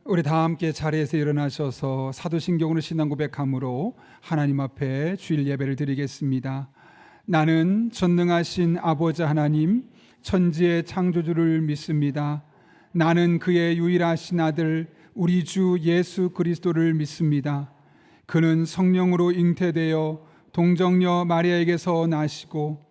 우리 다 함께 자리에서 일어나셔서 사도신경으로 신앙 고백함으로 하나님 앞에 주일 예배를 드리겠습니다. 나는 전능하신 아버지 하나님, 천지의 창조주를 믿습니다. 나는 그의 유일하신 아들 우리 주 예수 그리스도를 믿습니다. 그는 성령으로 잉태되어 동정녀 마리아에게서 나시고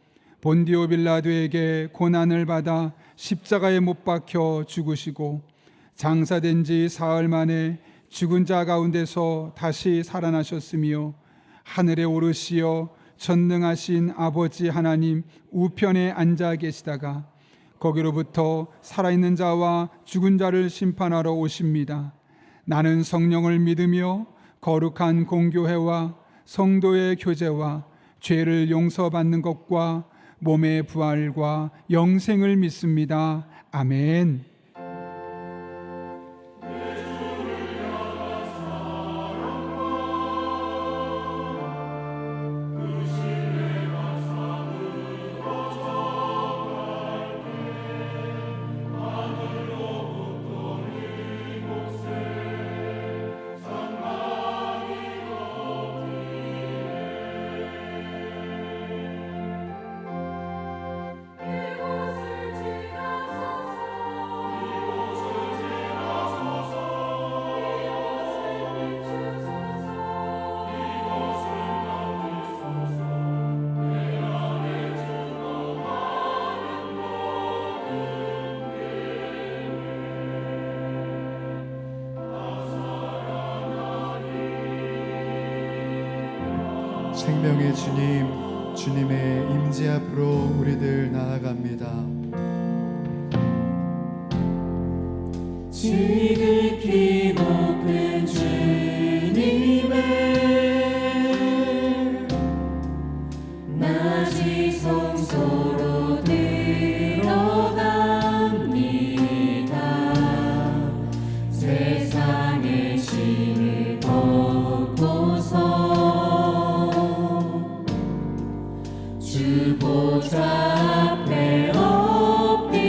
본디오 빌라도에게 고난을 받아 십자가에 못 박혀 죽으시고 장사된 지 사흘 만에 죽은 자 가운데서 다시 살아나셨으며 하늘에 오르시어 전능하신 아버지 하나님 우편에 앉아 계시다가 거기로부터 살아있는 자와 죽은 자를 심판하러 오십니다. 나는 성령을 믿으며 거룩한 공교회와 성도의 교제와 죄를 용서받는 것과 몸의 부활과 영생을 믿습니다. 아멘. 생명의 주님, 주님의 임재 앞으로 우리들 나아갑니다. 지극히 높은 주님의 낮이 성소로 들어갑니다. 세상의 신을 덮고서 주 보좌 앞에 엎드리리.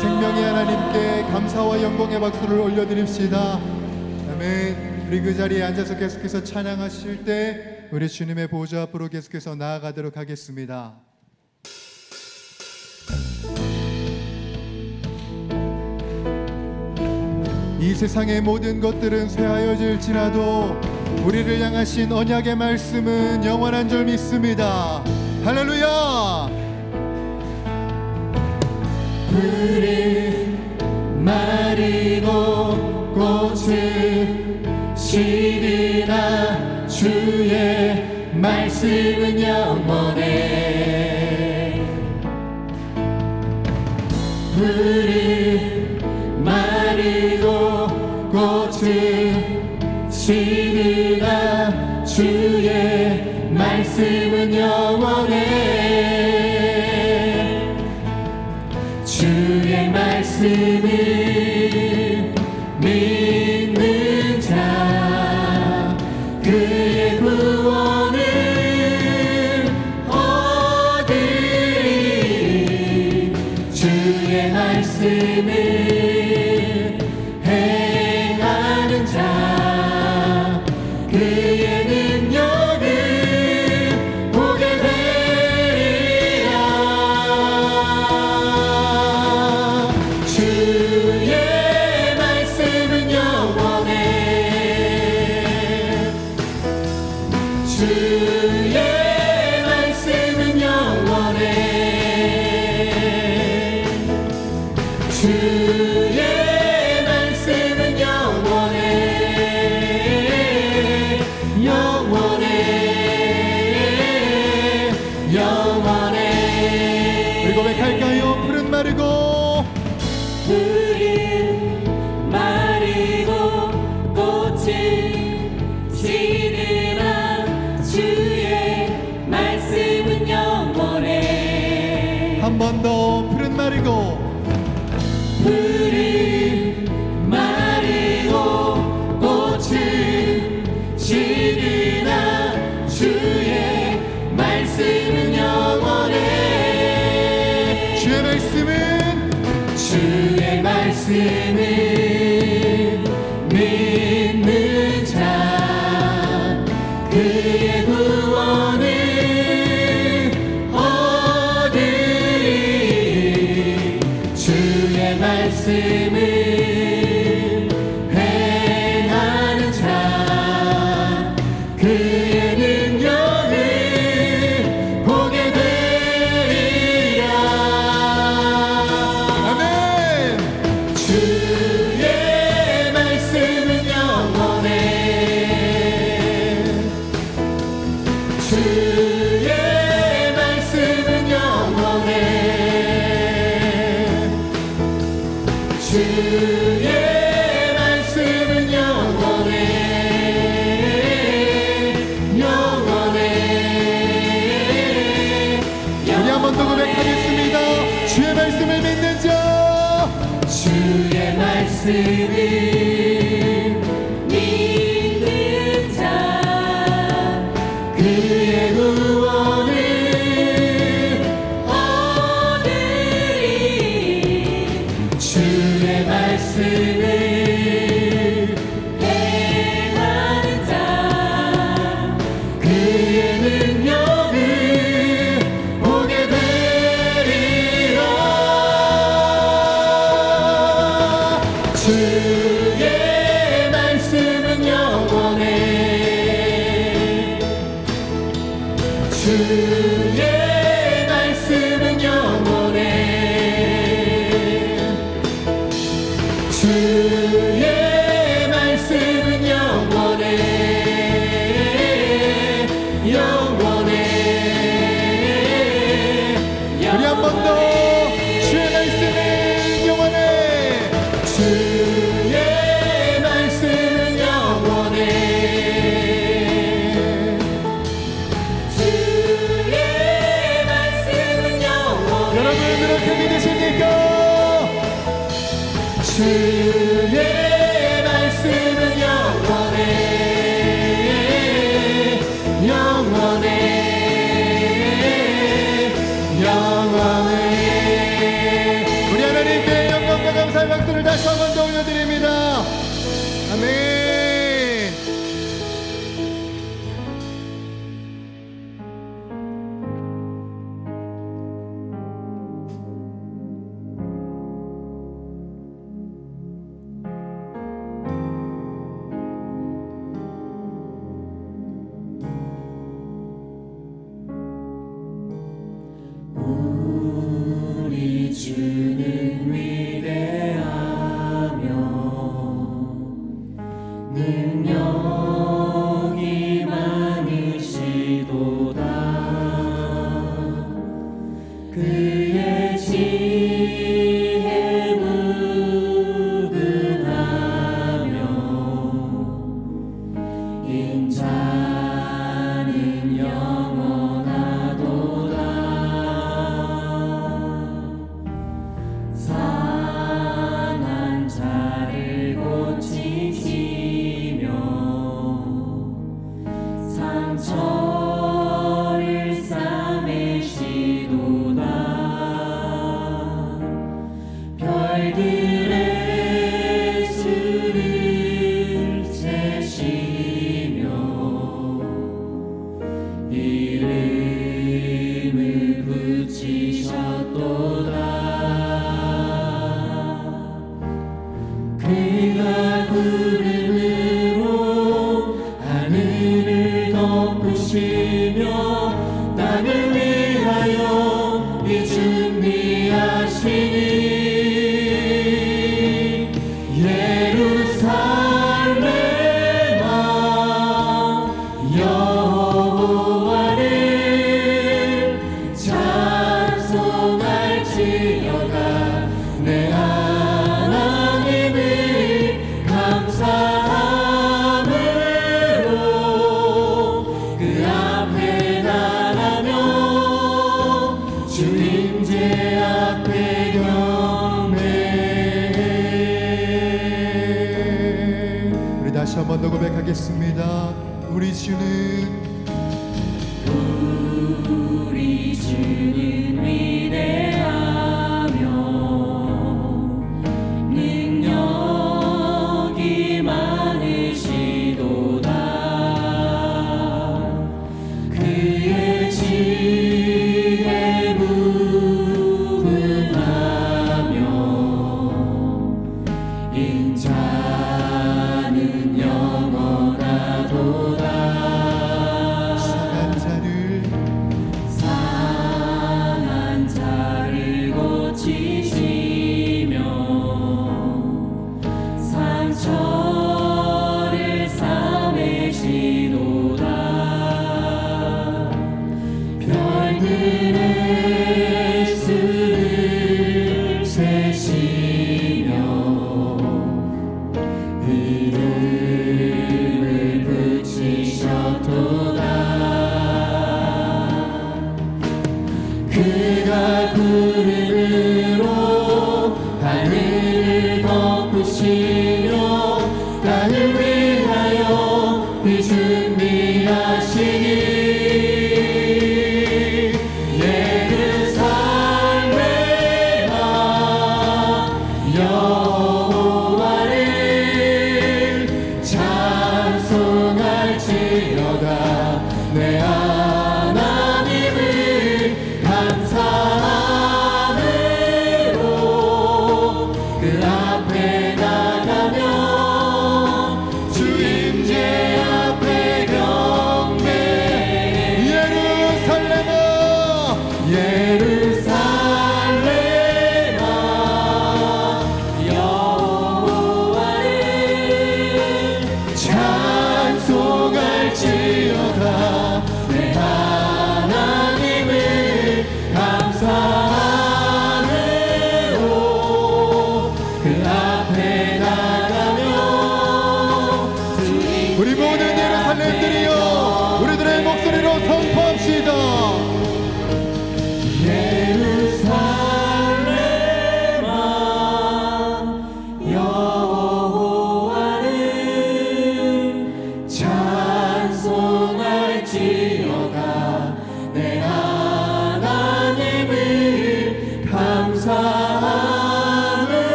생명의 하나님께 감사와 영광의 박수를 올려드립시다. 아멘. 우리 그 자리에 앉아서 계속해서 찬양하실 때 우리 주님의 보좌 앞으로 계속해서 나아가도록 하겠습니다. 이 세상의 모든 것들은 쇠하여질지라도 우리를 향하신 언약의 말씀은 영원한 줄 믿습니다. 할렐루야. 푸른 마르고 꽃은 시드나 주의 말씀은 영원해. 푸른 마르고 꽃은 시드나 주의 말씀은 영원해. 주의 말씀을 믿는 자 그의 구원을 얻으리. 주의 말씀을 행하는 자 그의 능력을 보게 되리라. 주의 말씀은 영원해. 주의 말씀은 영원해. 주의 말씀은 영원해. 영원해. 영원해. 우리 고백할까요? 푸른 마르고 푸른 마르고 꽃은 시드나 주의 말씀은 영원해. 한 번 더 푸른 마르고 푸른 마르고 꽃은 시드나 주의 말씀은 영원해. 주의 말씀은 주의 말씀을 믿는 자 그의 구원을 얻으리. 주의 말씀을 행하는 자 그의 능력을 보게 되리라. 아멘. 주의 말씀은 영원해. 주의 말씀은 영원해. 주의 말씀은 영원해. 영원해. 우리 한 번 더 고백하겠습니다. 주의 말씀을 믿는 자 주의 말씀을 믿는 자 그의 구원을 얻으리. 주의 말씀을 행하는 자 그의 능력을 보게 되리라. 주의 말씀은 영원해. 주의 말씀은 영원해. 주의 말씀은 영원해. 영원해. 우리 한 번 더 주의 말씀은 영원해. 주의 말씀은 영원해. 주의 말씀은 영원해. 여러분 그렇게 믿으십니까? 주의 말씀은 영원해. 영원해. 영원해. 우리 하나님께 박수를 다시 한 번 더 올려드립니다. 아멘. 우리 주는 위대하며 능력이 많으시도다. 그의 지혜 무궁하며 인자는 영원하도다. 상한 자를 고치시며 상처를 싸매시도다. 별들의 수를 세시며 이름을 붙이셨도다. 그가 구름으로 하늘을 덮으시며 땅을 위하여 이 준비하시니 예루살렘아 여호와를 찬송할지어다. 내 하나님을 감사함으로 그 앞에 나가며 주 임재 앞에 경배해. 우리 다시 한 번 더 고백하겠습니다. 우리 주는 위대하며 능력이 많으시도다. 그의 지혜 무궁하며 인자는 영원하도다. 상한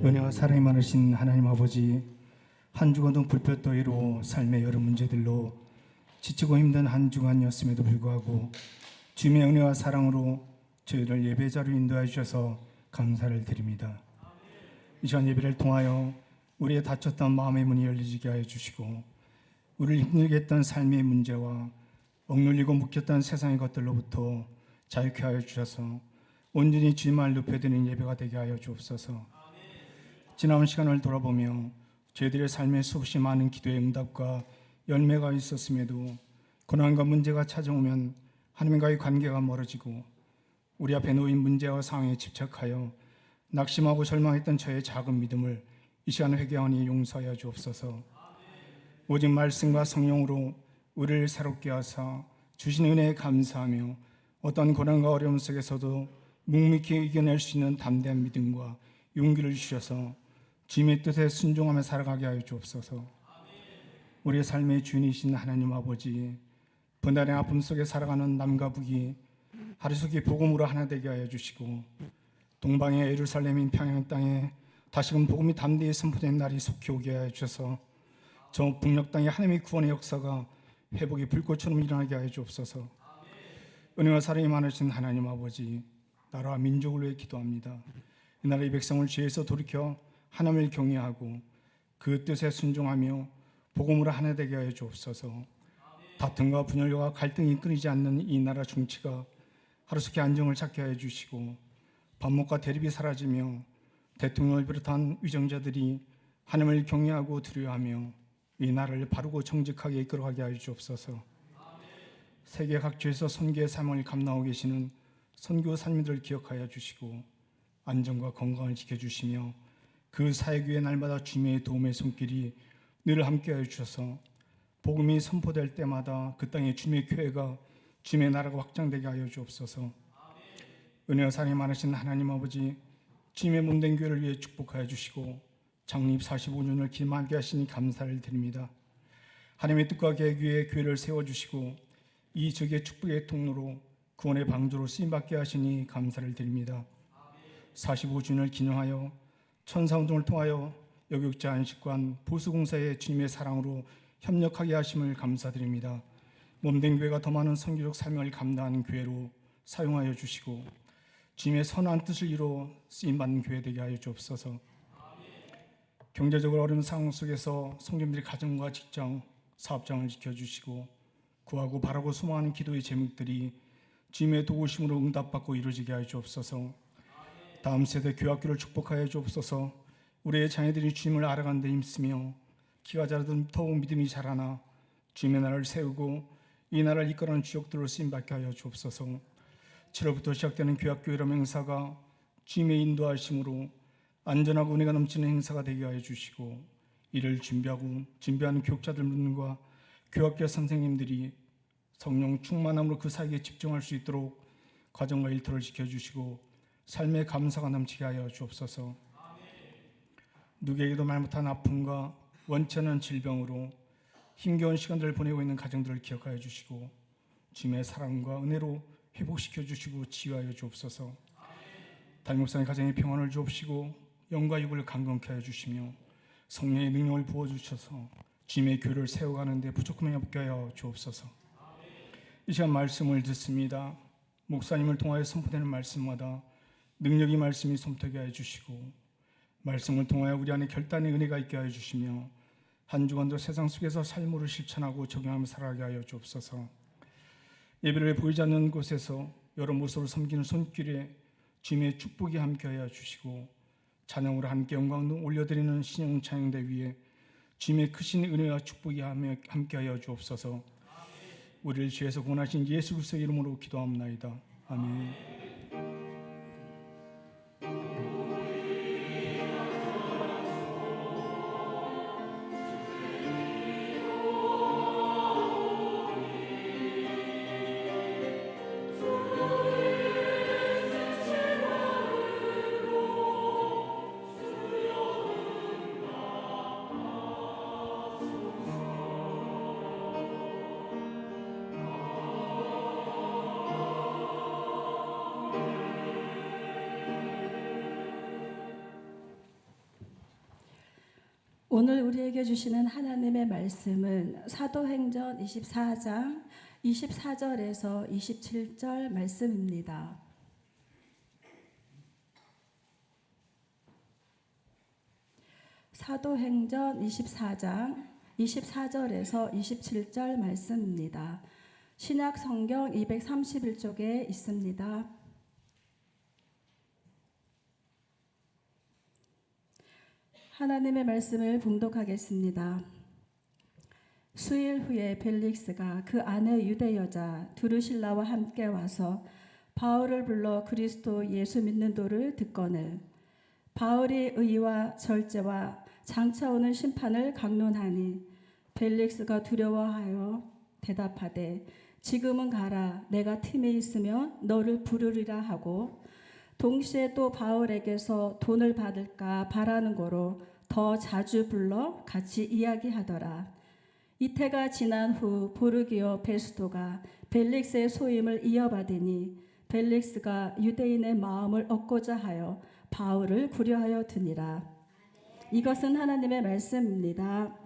은혜와 사랑이 많으신 하나님 아버지, 한 주간도 불볕더위로 삶의 여러 문제들로 지치고 힘든 한 주간이었음에도 불구하고 주님의 은혜와 사랑으로 저희를 예배자로 인도해 주셔서 감사를 드립니다. 이 시간 예배를 통하여 우리의 닫혔던 마음의 문이 열리게 하여 주시고, 우리를 힘들게 했던 삶의 문제와 억눌리고 묶였던 세상의 것들로부터 자유케 하여 주셔서 온전히 주님을 높여드리는 예배가 되게 하여 주옵소서. 지난 시간을 돌아보며 저희들의 삶에 수없이 많은 기도의 응답과 열매가 있었음에도 고난과 문제가 찾아오면 하나님과의 관계가 멀어지고 우리 앞에 놓인 문제와 상황에 집착하여 낙심하고 절망했던 저의 작은 믿음을 이 시간에 회개하니 용서하여 주옵소서. 오직 말씀과 성령으로 우리를 새롭게 하사 주신 은혜에 감사하며 어떤 고난과 어려움 속에서도 묵묵히 이겨낼 수 있는 담대한 믿음과 용기를 주셔서 주님의 뜻에 순종하며 살아가게 하여 주옵소서. 우리의 삶의 주인이신 하나님 아버지, 분단의 아픔 속에 살아가는 남과 북이 하루속히 복음으로 하나 되게 하여 주시고, 동방의 예루살렘인 평양 땅에 다시금 복음이 담대히 선포된 날이 속히 오게 하여 주셔서 저 북녘 땅에 하나님의 구원의 역사가 회복의 불꽃처럼 일어나게 하여 주옵소서. 은혜와 사랑이 많으신 하나님 아버지, 나라와 민족을 위해 기도합니다. 이 나라의 백성을 죄에서 돌이켜 하나님을 경외하고 그 뜻에 순종하며 복음으로 하나 되게 하여 주옵소서. 다툼과 분열과 갈등이 끊이지 않는 이 나라 정치가 하루속히 안정을 찾게 하여 주시고, 반목과 대립이 사라지며 대통령을 비롯한 위정자들이 하나님을 경외하고 두려워하며 이 나라를 바르고 정직하게 이끌어가게 하여 주옵소서. 세계 각지에서 선교의 사명을 감당하고 계시는 선교 사님들을 기억하여 주시고 안전과 건강을 지켜주시며 그 사역위에 날마다 주님의 도움의 손길이 늘 함께하여 주셔서 복음이 선포될 때마다 그 땅에 주님의 교회가, 주님의 나라가 확장되게 하여 주옵소서. 은혜와 사랑이 많으신 하나님 아버지, 주님의 몸된 교회를 위해 축복하여 주시고 창립 45주년을 기념하게 하시니 감사를 드립니다. 하나님의 뜻과 계획 위에 교회를 세워주시고 이 적의 축복의 통로로 구원의 방주로 쓰임받게 하시니 감사를 드립니다. 45주년을 기념하여 천사운동을 통하여 여교육자 안식관 보수공사의 주님의 사랑으로 협력하게 하심을 감사드립니다. 몸된 교회가 더 많은 선교적 사명을 감당하는 교회로 사용하여 주시고 주님의 선한 뜻을 이루어 쓰임받는 교회 되게 하여 주옵소서. 경제적으로 어려운 상황 속에서 성도님들이 가정과 직장, 사업장을 지켜주시고 구하고 바라고 소망하는 기도의 제목들이 주님의 도우심으로 응답받고 이루어지게 하여 주옵소서. 다음 세대 교학교를 축복하여 주옵소서. 우리의 자녀들이 주님을 알아가는 데 힘쓰며 키가 자라든 더욱 믿음이 자라나 주님의 나라를 세우고 이 나라를 이끌어가는 주역들로 쓰임받게 하여 주옵소서. 7월부터 시작되는 교학교 여름 행사가 주님의 인도하심으로 안전하고 은혜가 넘치는 행사가 되게 하여 주시고, 이를 준비하는 교육자들과 교학교 선생님들이 성령 충만함으로 그 사역에 집중할 수 있도록 가정과 일터를 지켜주시고 삶의 감사가 넘치게 하여 주옵소서. 누구에게도 말 못한 아픔과 원치 않은 질병으로 힘겨운 시간들을 보내고 있는 가정들을 기억하여 주시고 주님의 사랑과 은혜로 회복시켜 주시고 치유하여 주옵소서. 담임목사님 가정의 평안을 주옵시고 영과 육을 강건케 하여 주시며 성령의 능력을 부어주셔서 주님의 교회를 세워가는 데 부족함이 없게 하여 주옵소서. 이 시간 말씀을 듣습니다. 목사님을 통하여 선포되는 말씀마다 능력이 말씀이 솜터게 하여 주시고 말씀을 통하여 우리 안에 결단의 은혜가 있게 하여 주시며 한 주간도 세상 속에서 삶으로 실천하고 적용하며 살아가게 하여 주옵소서. 예배를 보이지 않는 곳에서 여러 모습으로 섬기는 손길에 주님의 축복이 함께하여 주시고 찬양으로 함께 영광을 올려드리는 신영 찬양대 위에 주님의 크신 은혜와 축복이 함께하여 주옵소서. 우리를 죄에서 구원하신 예수 그리스도의 이름으로 기도합나이다. 아멘. 오늘 우리에게 주시는 하나님의 말씀은 사도행전 24장 24절에서 27절 말씀입니다. 사도행전 24장 24절에서 27절 말씀입니다. 신약 성경 231쪽에 있습니다. 하나님의 말씀을 봉독하겠습니다. 수일 후에 벨릭스가 그 아내 유대 여자 두루실라와 함께 와서 바울을 불러 그리스도 예수 믿는 도를 듣거늘 바울이 의와 절제와 장차 오는 심판을 강론하니 벨릭스가 두려워하여 대답하되 지금은 가라 내가 틈에 있으면 너를 부르리라 하고 동시에 또 바울에게서 돈을 받을까 바라는 거로 더 자주 불러 같이 이야기하더라. 이태가 지난 후 보르기오 베스도가 벨릭스의 소임을 이어받으니 벨릭스가 유대인의 마음을 얻고자 하여 바울을 구려하여 드니라. 이것은 하나님의 말씀입니다.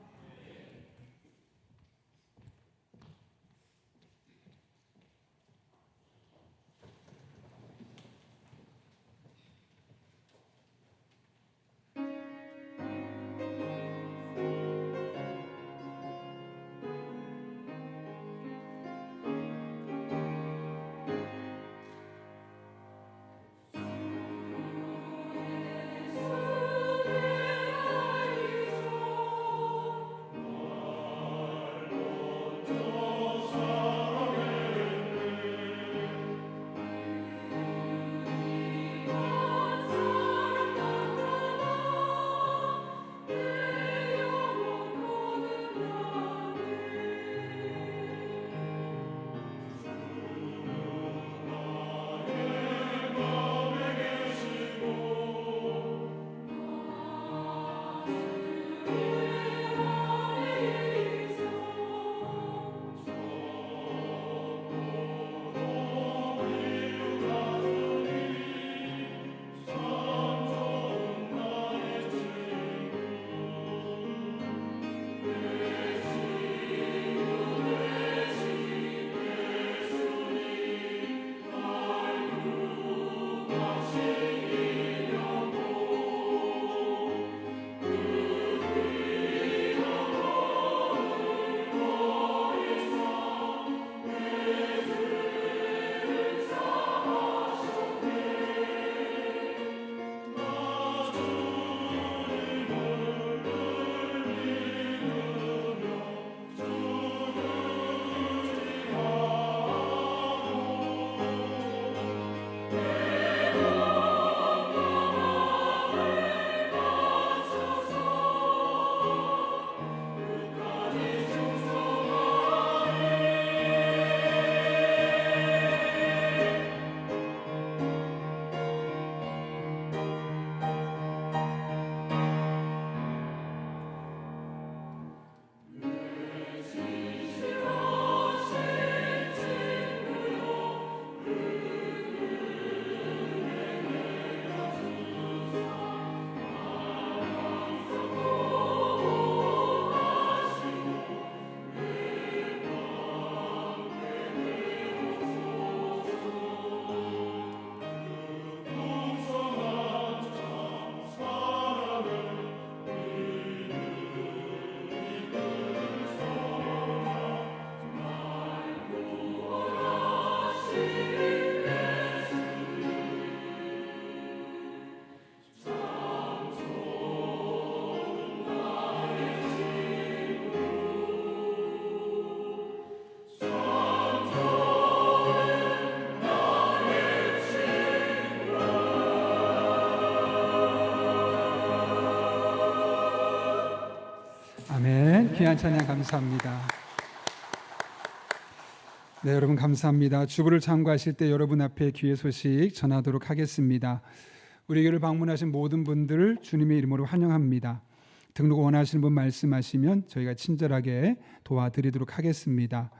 아멘. 귀한 찬양 감사합니다. 네, 여러분 감사합니다. 주부를 참고하실 때 여러분 앞에 귀의 소식 전하도록 하겠습니다. 우리 교회를 방문하신 모든 분들 주님의 이름으로 환영합니다. 등록 원하시는 분 말씀하시면 저희가 친절하게 도와드리도록 하겠습니다.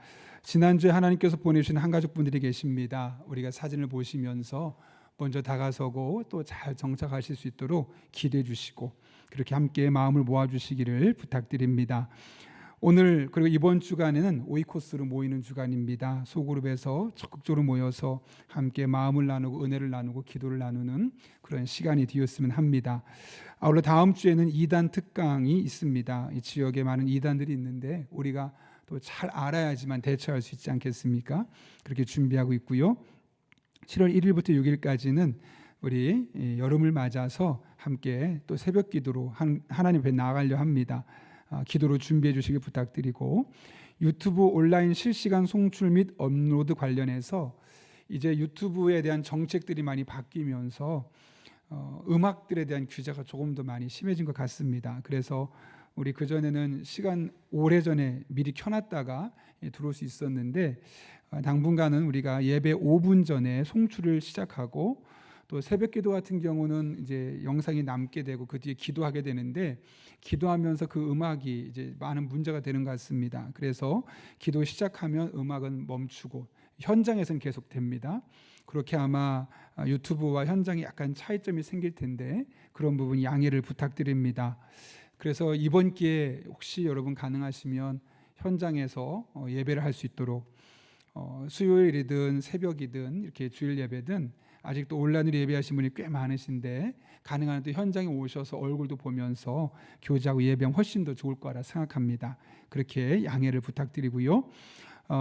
지난주에 하나님께서 보내주신 한 가족 분들이 계십니다. 우리가 사진을 보시면서 먼저 다가서고 또 잘 정착하실 수 있도록 기도해 주시고 그렇게 함께 마음을 모아주시기를 부탁드립니다. 오늘 그리고 이번 주간에는 오이코스로 모이는 주간입니다. 소그룹에서 적극적으로 모여서 함께 마음을 나누고 은혜를 나누고 기도를 나누는 그런 시간이 되었으면 합니다. 아울러 다음 주에는 2단 특강이 있습니다. 이 지역에 많은 2단들이 있는데 우리가 또 잘 알아야지만 대처할 수 있지 않겠습니까? 그렇게 준비하고 있고요. 7월 1일부터 6일까지는 우리 여름을 맞아서 함께 또 새벽 기도로 하나님 앞에 나아가려 합니다. 기도로 준비해 주시길 부탁드리고 유튜브 온라인 실시간 송출 및 업로드 관련해서 이제 유튜브에 대한 정책들이 많이 바뀌면서 음악들에 대한 규제가 조금 더 많이 심해진 것 같습니다. 그래서 우리 그전에는 시간 오래전에 미리 켜놨다가 들어올 수 있었는데 당분간은 우리가 예배 5분 전에 송출을 시작하고 또 새벽 기도 같은 경우는 이제 영상이 남게 되고 그 뒤에 기도하게 되는데 기도하면서 그 음악이 이제 많은 문제가 되는 것 같습니다. 그래서 기도 시작하면 음악은 멈추고 현장에서는 계속 됩니다. 그렇게 아마 유튜브와 현장에 약간 차이점이 생길 텐데 그런 부분 양해를 부탁드립니다. 그래서 이번 기회에 혹시 여러분 가능하시면 현장에서 예배를 할 수 있도록 수요일이든 새벽이든 이렇게 주일 예배든 아직도 온라인으로 예배하신 분이 꽤 많으신데 가능한 또 현장에 오셔서 얼굴도 보면서 교제하고 예배하면 훨씬 더 좋을 거라 생각합니다. 그렇게 양해를 부탁드리고요.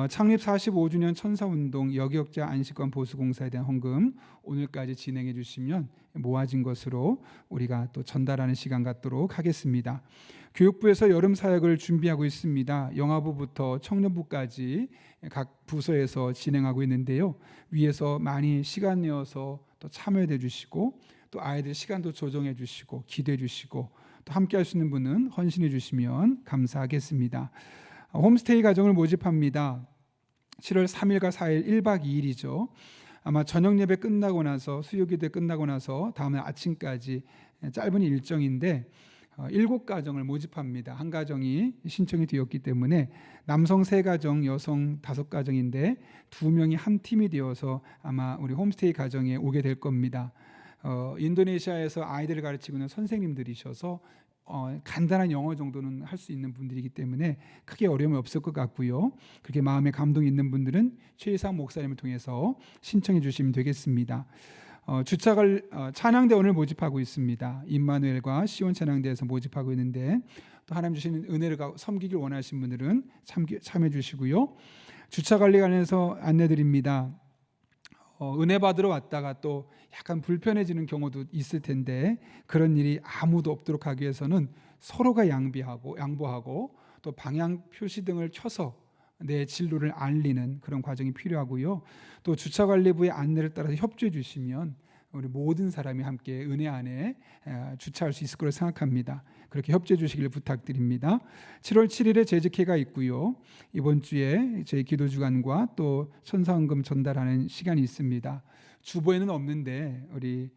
창립 45주년 천사운동 여기역자 안식관 보수공사에 대한 헌금 오늘까지 진행해 주시면 모아진 것으로 우리가 또 전달하는 시간 갖도록 하겠습니다. 교육부에서 여름 사역을 준비하고 있습니다. 영아부부터 청년부까지 각 부서에서 진행하고 있는데요. 위에서 많이 시간 내어서 또 참여해 주시고 또 아이들 시간도 조정해 주시고 기도해 주시고 또 함께 할 수 있는 분은 헌신해 주시면 감사하겠습니다. 홈스테이 가정을 모집합니다. 7월 3일과 4일 1박 2일이죠. 아마 저녁 예배 끝나고 나서 수요기도 끝나고 나서 다음날 아침까지 짧은 일정인데 7가정을 모집합니다. 한 가정이 신청이 되었기 때문에 남성 3가정, 여성 5가정인데 2명이 한 팀이 되어서 아마 우리 홈스테이 가정에 오게 될 겁니다. 인도네시아에서 아이들을 가르치고 있는 선생님들이셔서 간단한 영어 정도는 할 수 있는 분들이기 때문에 크게 어려움이 없을 것 같고요. 그렇게 마음에 감동이 있는 분들은 최희상 목사님을 통해서 신청해 주시면 되겠습니다. 찬양대원을 모집하고 있습니다. 임마누엘과 시온 찬양대에서 모집하고 있는데 또 하나님 주시는 은혜를 섬기길 원하시는 분들은 참여해 주시고요. 주차 관리 관련해서 안내드립니다. 은혜 받으러 왔다가 또 약간 불편해지는 경우도 있을 텐데 그런 일이 아무도 없도록 하기 위해서는 서로가 양보하고 또 방향 표시 등을 켜서 내 진로를 알리는 그런 과정이 필요하고요. 또 주차관리부의 안내를 따라서 협조해 주시면 우리 모든 사람이 함께 은혜 안에 주차할 수 있을 거라고 생각합니다. 그렇게 협조해 주시길 부탁드립니다. 7월 7일에 재직회가 있고요. 이번 주에 저희 기도주간과 또 천사헌금 전달하는 시간이 있습니다. 주보에는 없는데 우리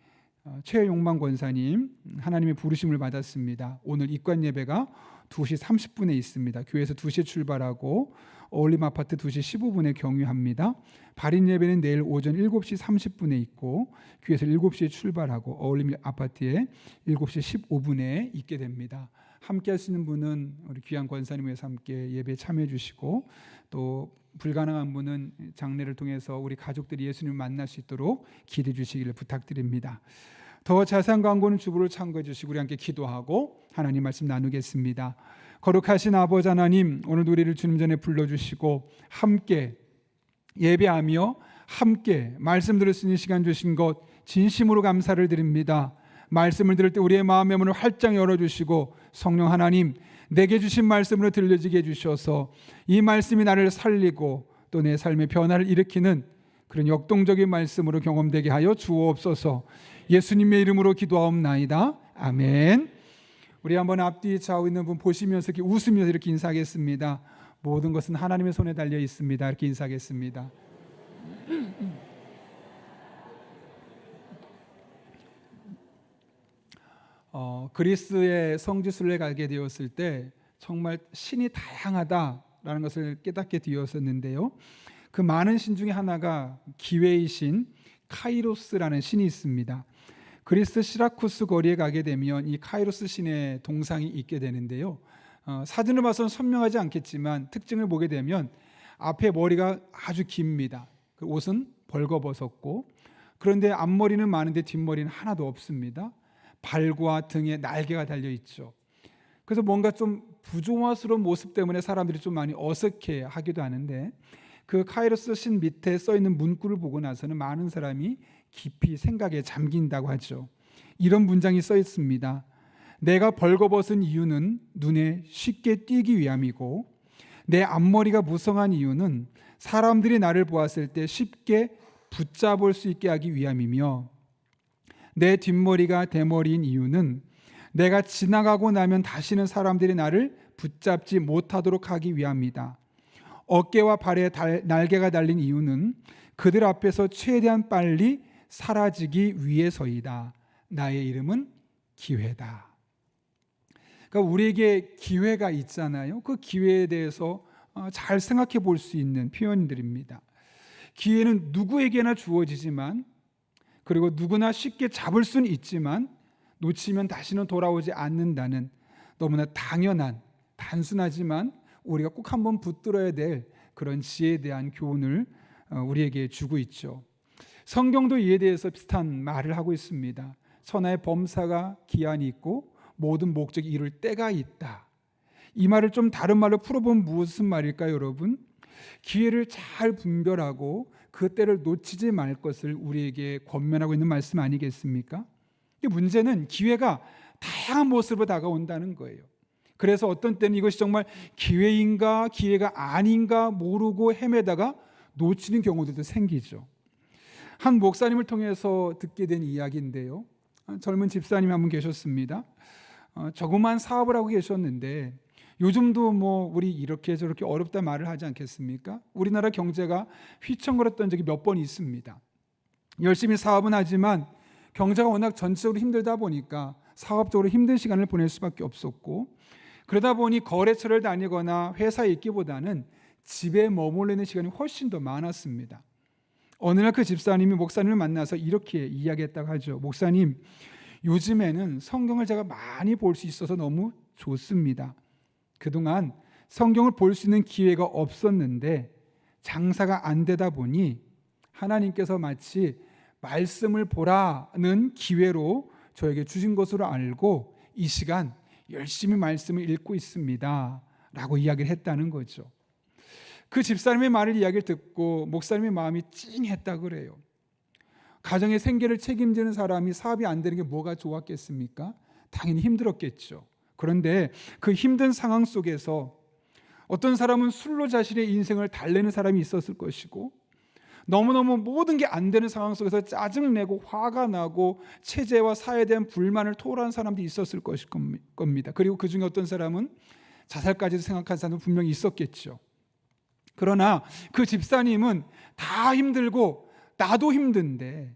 최용만 권사님 하나님의 부르심을 받았습니다. 오늘 입관 예배가 2시 30분에 있습니다. 교회에서 2시에 출발하고 어울림 아파트 2시 15분에 경유합니다. 발인 예배는 내일 오전 7시 30분에 있고 교회에서 7시에 출발하고 어울림 아파트에 7시 15분에 있게 됩니다. 함께 할 수 있는 분은 우리 귀한 권사님에서 함께 예배에 참여해 주시고 또 불가능한 분은 장례를 통해서 우리 가족들이 예수님을 만날 수 있도록 기도해 주시기를 부탁드립니다. 더 자세한 광고는 주보를 참고해 주시고 우리 함께 기도하고 하나님 말씀 나누겠습니다. 거룩하신 아버지 하나님, 오늘도 우리를 주님 전에 불러주시고 함께 예배하며 함께 말씀 들을 수 있는 시간 주신 것 진심으로 감사를 드립니다. 말씀을 들을 때 우리의 마음의 문을 활짝 열어주시고 성령 하나님, 내게 주신 말씀으로 들려지게 해주셔서 이 말씀이 나를 살리고 또 내 삶의 변화를 일으키는 그런 역동적인 말씀으로 경험되게 하여 주옵소서. 예수님의 이름으로 기도하옵나이다. 아멘. 우리 한번 앞뒤 좌우 있는 분 보시면서 이렇게 웃으면서 이렇게 인사하겠습니다. 모든 것은 하나님의 손에 달려 있습니다. 이렇게 인사하겠습니다. 그리스의 성지순례 가게 되었을 때 정말 신이 다양하다라는 것을 깨닫게 되었었는데요. 그 많은 신 중에 하나가 기회의 신, 카이로스라는 신이 있습니다. 그리스 시라쿠스 거리에 가게 되면 이 카이로스 신의 동상이 있게 되는데요. 사진을 봐서는 선명하지 않겠지만 특징을 보게 되면 앞에 머리가 아주 깁니다. 그 옷은 벌거벗었고, 그런데 앞머리는 많은데 뒷머리는 하나도 없습니다. 발과 등에 날개가 달려 있죠. 그래서 뭔가 좀 부조화스러운 모습 때문에 사람들이 좀 많이 어색해 하기도 하는데, 그 카이로스 신 밑에 써 있는 문구를 보고 나서는 많은 사람이 깊이 생각에 잠긴다고 하죠. 이런 문장이 써 있습니다. 내가 벌거벗은 이유는 눈에 쉽게 띄기 위함이고, 내 앞머리가 무성한 이유는 사람들이 나를 보았을 때 쉽게 붙잡을 수 있게 하기 위함이며, 내 뒷머리가 대머리인 이유는 내가 지나가고 나면 다시는 사람들이 나를 붙잡지 못하도록 하기 위함이다. 어깨와 발에 날개가 달린 이유는 그들 앞에서 최대한 빨리 사라지기 위해서이다. 나의 이름은 기회다. 그러니까 우리에게 기회가 있잖아요. 그 기회에 대해서 잘 생각해 볼 수 있는 표현들입니다. 기회는 누구에게나 주어지지만, 그리고 누구나 쉽게 잡을 수는 있지만 놓치면 다시는 돌아오지 않는다는 너무나 당연한, 단순하지만 우리가 꼭 한번 붙들어야 될 그런 지혜에 대한 교훈을 우리에게 주고 있죠. 성경도 이에 대해서 비슷한 말을 하고 있습니다. 천하의 범사가 기한이 있고 모든 목적이 이룰 때가 있다. 이 말을 좀 다른 말로 풀어보면 무슨 말일까요, 여러분? 기회를 잘 분별하고 그 때를 놓치지 말 것을 우리에게 권면하고 있는 말씀 아니겠습니까? 문제는 기회가 다양한 모습으로 다가온다는 거예요. 그래서 어떤 때는 이것이 정말 기회인가 기회가 아닌가 모르고 헤매다가 놓치는 경우들도 생기죠. 한 목사님을 통해서 듣게 된 이야기인데요. 젊은 집사님이 한 분 계셨습니다. 조그만 사업을 하고 계셨는데, 요즘도 뭐 우리 이렇게 저렇게 어렵다 말을 하지 않겠습니까? 우리나라 경제가 휘청거렸던 적이 몇 번 있습니다. 열심히 사업은 하지만 경제가 워낙 전체적으로 힘들다 보니까 사업적으로 힘든 시간을 보낼 수밖에 없었고, 그러다 보니 거래처를 다니거나 회사에 있기보다는 집에 머물러 있는 시간이 훨씬 더 많았습니다. 어느 날 그 집사님이 목사님을 만나서 이렇게 이야기했다고 하죠. 목사님, 요즘에는 성경을 제가 많이 볼 수 있어서 너무 좋습니다. 그동안 성경을 볼 수 있는 기회가 없었는데 장사가 안 되다 보니 하나님께서 마치 말씀을 보라는 기회로 저에게 주신 것으로 알고 이 시간 열심히 말씀을 읽고 있습니다 라고 이야기를 했다는 거죠. 그 집사님의 이야기를 듣고 목사님의 마음이 찡했다 그래요. 가정의 생계를 책임지는 사람이 사업이 안 되는 게 뭐가 좋았겠습니까? 당연히 힘들었겠죠. 그런데 그 힘든 상황 속에서 어떤 사람은 술로 자신의 인생을 달래는 사람이 있었을 것이고, 너무너무 모든 게 안 되는 상황 속에서 짜증내고 화가 나고 체제와 사회에 대한 불만을 토로한 사람도 있었을 것일 겁니다. 그리고 그 중에 어떤 사람은 자살까지도 생각한 사람도 분명히 있었겠죠. 그러나 그 집사님은 다 힘들고 나도 힘든데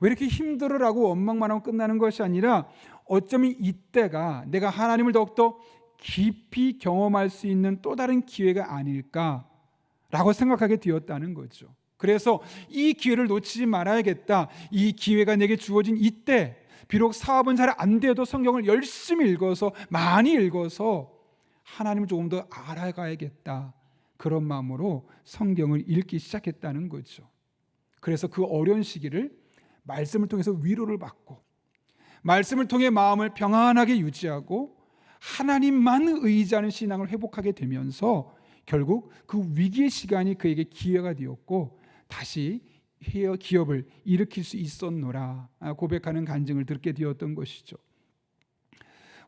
왜 이렇게 힘들으라고 원망만 하고 끝나는 것이 아니라 어쩌면 이때가 내가 하나님을 더욱더 깊이 경험할 수 있는 또 다른 기회가 아닐까라고 생각하게 되었다는 거죠. 그래서 이 기회를 놓치지 말아야겠다. 이 기회가 내게 주어진 이때, 비록 사업은 잘 안 돼도 성경을 열심히 읽어서, 많이 읽어서 하나님을 조금 더 알아가야겠다. 그런 마음으로 성경을 읽기 시작했다는 거죠. 그래서 그 어려운 시기를 말씀을 통해서 위로를 받고, 말씀을 통해 마음을 평안하게 유지하고 하나님만 의지하는 신앙을 회복하게 되면서 결국 그 위기의 시간이 그에게 기회가 되었고 다시 기업을 일으킬 수 있었노라 고백하는 간증을 듣게 되었던 것이죠.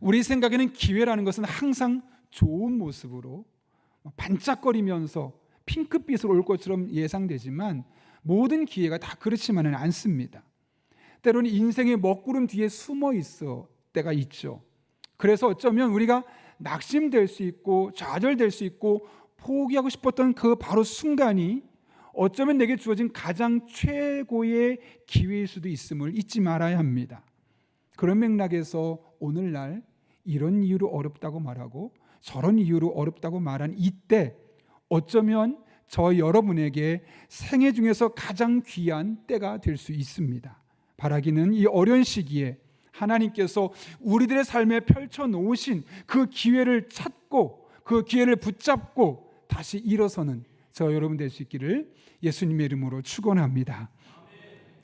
우리 생각에는 기회라는 것은 항상 좋은 모습으로 반짝거리면서 핑크빛으로 올 것처럼 예상되지만 모든 기회가 다 그렇지만은 않습니다. 때로는 인생의 먹구름 뒤에 숨어 있을 때가 있죠. 그래서 어쩌면 우리가 낙심될 수 있고 좌절될 수 있고 포기하고 싶었던 그 바로 순간이 어쩌면 내게 주어진 가장 최고의 기회일 수도 있음을 잊지 말아야 합니다. 그런 맥락에서 오늘날 이런 이유로 어렵다고 말하고 저런 이유로 어렵다고 말한 이때 어쩌면 저 여러분에게 생애 중에서 가장 귀한 때가 될 수 있습니다. 바라기는 이 어려운 시기에 하나님께서 우리들의 삶에 펼쳐놓으신 그 기회를 찾고 그 기회를 붙잡고 다시 일어서는 저 여러분 될 수 있기를 예수님의 이름으로 축원합니다.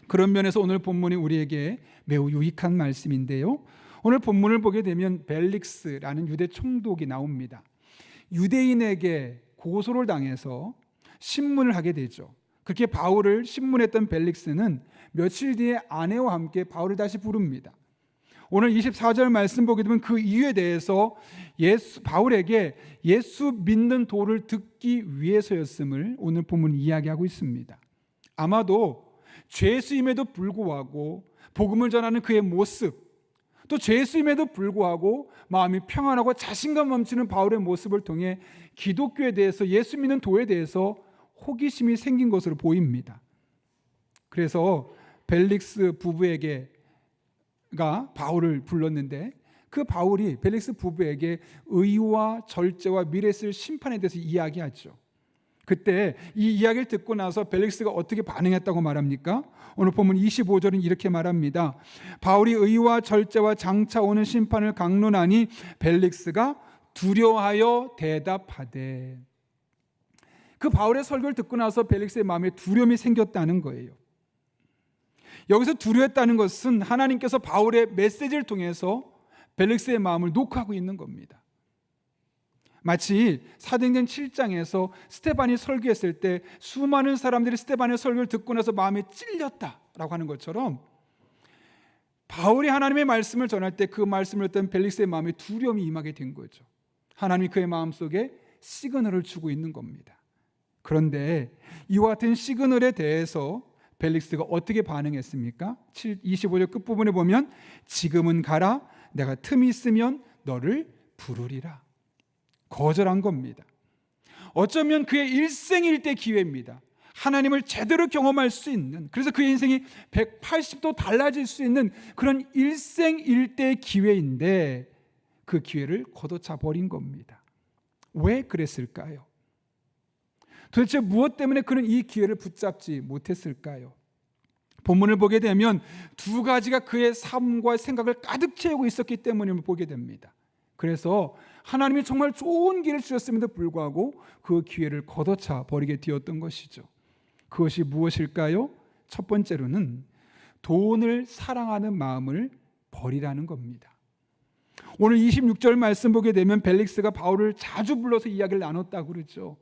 그런 면에서 오늘 본문이 우리에게 매우 유익한 말씀인데요. 오늘 본문을 보게 되면 벨릭스라는 유대 총독이 나옵니다. 유대인에게 고소를 당해서 신문을 하게 되죠. 그렇게 바울을 신문했던 벨릭스는 며칠 뒤에 아내와 함께 바울을 다시 부릅니다. 오늘 24절 말씀 보게 되면 그 이유에 대해서 바울에게 예수 믿는 도를 듣기 위해서였음을 오늘 본문은 이야기하고 있습니다. 아마도 죄수임에도 불구하고 복음을 전하는 그의 모습, 또 죄수임에도 불구하고 마음이 평안하고 자신감 넘치는 바울의 모습을 통해 기독교에 대해서, 예수 믿는 도에 대해서 호기심이 생긴 것으로 보입니다. 그래서 벨릭스 부부에게가 바울을 불렀는데 그 바울이 벨릭스 부부에게 의와 절제와 미래에 있을 심판에 대해서 이야기하죠. 그때 이 이야기를 듣고 나서 벨릭스가 어떻게 반응했다고 말합니까? 오늘 본문 25절은 이렇게 말합니다. 바울이 의와 절제와 장차 오는 심판을 강론하니 벨릭스가 두려워하여 대답하되. 그 바울의 설교를 듣고 나서 벨릭스의 마음에 두려움이 생겼다는 거예요. 여기서 두려웠다는 것은 하나님께서 바울의 메시지를 통해서 벨릭스의 마음을 녹화하고 있는 겁니다. 마치 사도행전 7장에서 스데반이 설교했을 때 수많은 사람들이 스데반의 설교를 듣고 나서 마음에 찔렸다라고 하는 것처럼 바울이 하나님의 말씀을 전할 때 그 말씀을 듣던 벨릭스의 마음에 두려움이 임하게 된 거죠. 하나님이 그의 마음속에 시그널을 주고 있는 겁니다. 그런데 이와 같은 시그널에 대해서 벨릭스가 어떻게 반응했습니까? 25절 끝부분에 보면 지금은 가라, 내가 틈이 있으면 너를 부르리라. 거절한 겁니다. 어쩌면 그의 일생일대 기회입니다. 하나님을 제대로 경험할 수 있는, 그래서 그의 인생이 180도 달라질 수 있는 그런 일생일대 기회인데 그 기회를 걷어차 버린 겁니다. 왜 그랬을까요? 도대체 무엇 때문에 그는 이 기회를 붙잡지 못했을까요? 본문을 보게 되면 두 가지가 그의 삶과 생각을 가득 채우고 있었기 때문임을 보게 됩니다. 그래서 하나님이 정말 좋은 기회를 주셨음에도 불구하고 그 기회를 걷어차 버리게 되었던 것이죠. 그것이 무엇일까요? 첫 번째로는 돈을 사랑하는 마음을 버리라는 겁니다. 오늘 26절 말씀 보게 되면 벨릭스가 바울을 자주 불러서 이야기를 나눴다고 그러죠.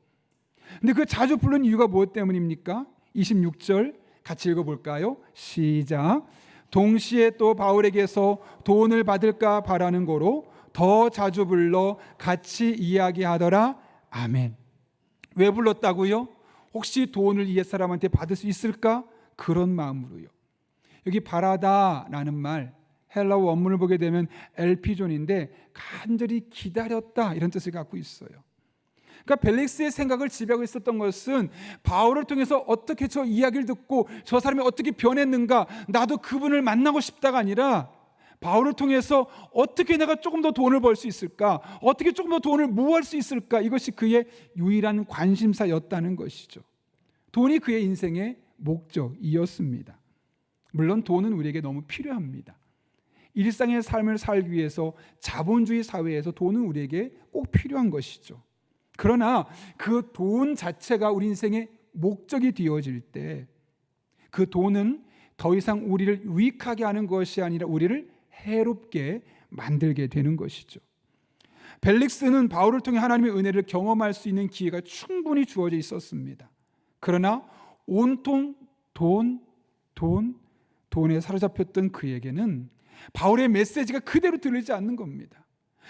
근데 그 자주 부른 이유가 무엇 때문입니까? 26절 같이 읽어볼까요? 시작. 동시에 또 바울에게서 돈을 받을까 바라는 거로 더 자주 불러 같이 이야기하더라. 아멘. 왜 불렀다고요? 혹시 돈을 이 옛사람한테 받을 수 있을까? 그런 마음으로요. 여기 바라다라는 말, 헬라어 원문을 보게 되면 엘피존인데 간절히 기다렸다 이런 뜻을 갖고 있어요. 그러니까 벨릭스의 생각을 지배하고 있었던 것은 바울을 통해서 어떻게 저 이야기를 듣고 저 사람이 어떻게 변했는가, 나도 그분을 만나고 싶다가 아니라 바울을 통해서 어떻게 내가 조금 더 돈을 벌 수 있을까, 어떻게 조금 더 돈을 모을 수 있을까, 이것이 그의 유일한 관심사였다는 것이죠. 돈이 그의 인생의 목적이었습니다. 물론 돈은 우리에게 너무 필요합니다. 일상의 삶을 살기 위해서 자본주의 사회에서 돈은 우리에게 꼭 필요한 것이죠. 그러나 그 돈 자체가 우리 인생의 목적이 되어질 때 그 돈은 더 이상 우리를 유익하게 하는 것이 아니라 우리를 해롭게 만들게 되는 것이죠. 벨릭스는 바울을 통해 하나님의 은혜를 경험할 수 있는 기회가 충분히 주어져 있었습니다. 그러나 온통 돈에 사로잡혔던 그에게는 바울의 메시지가 그대로 들리지 않는 겁니다.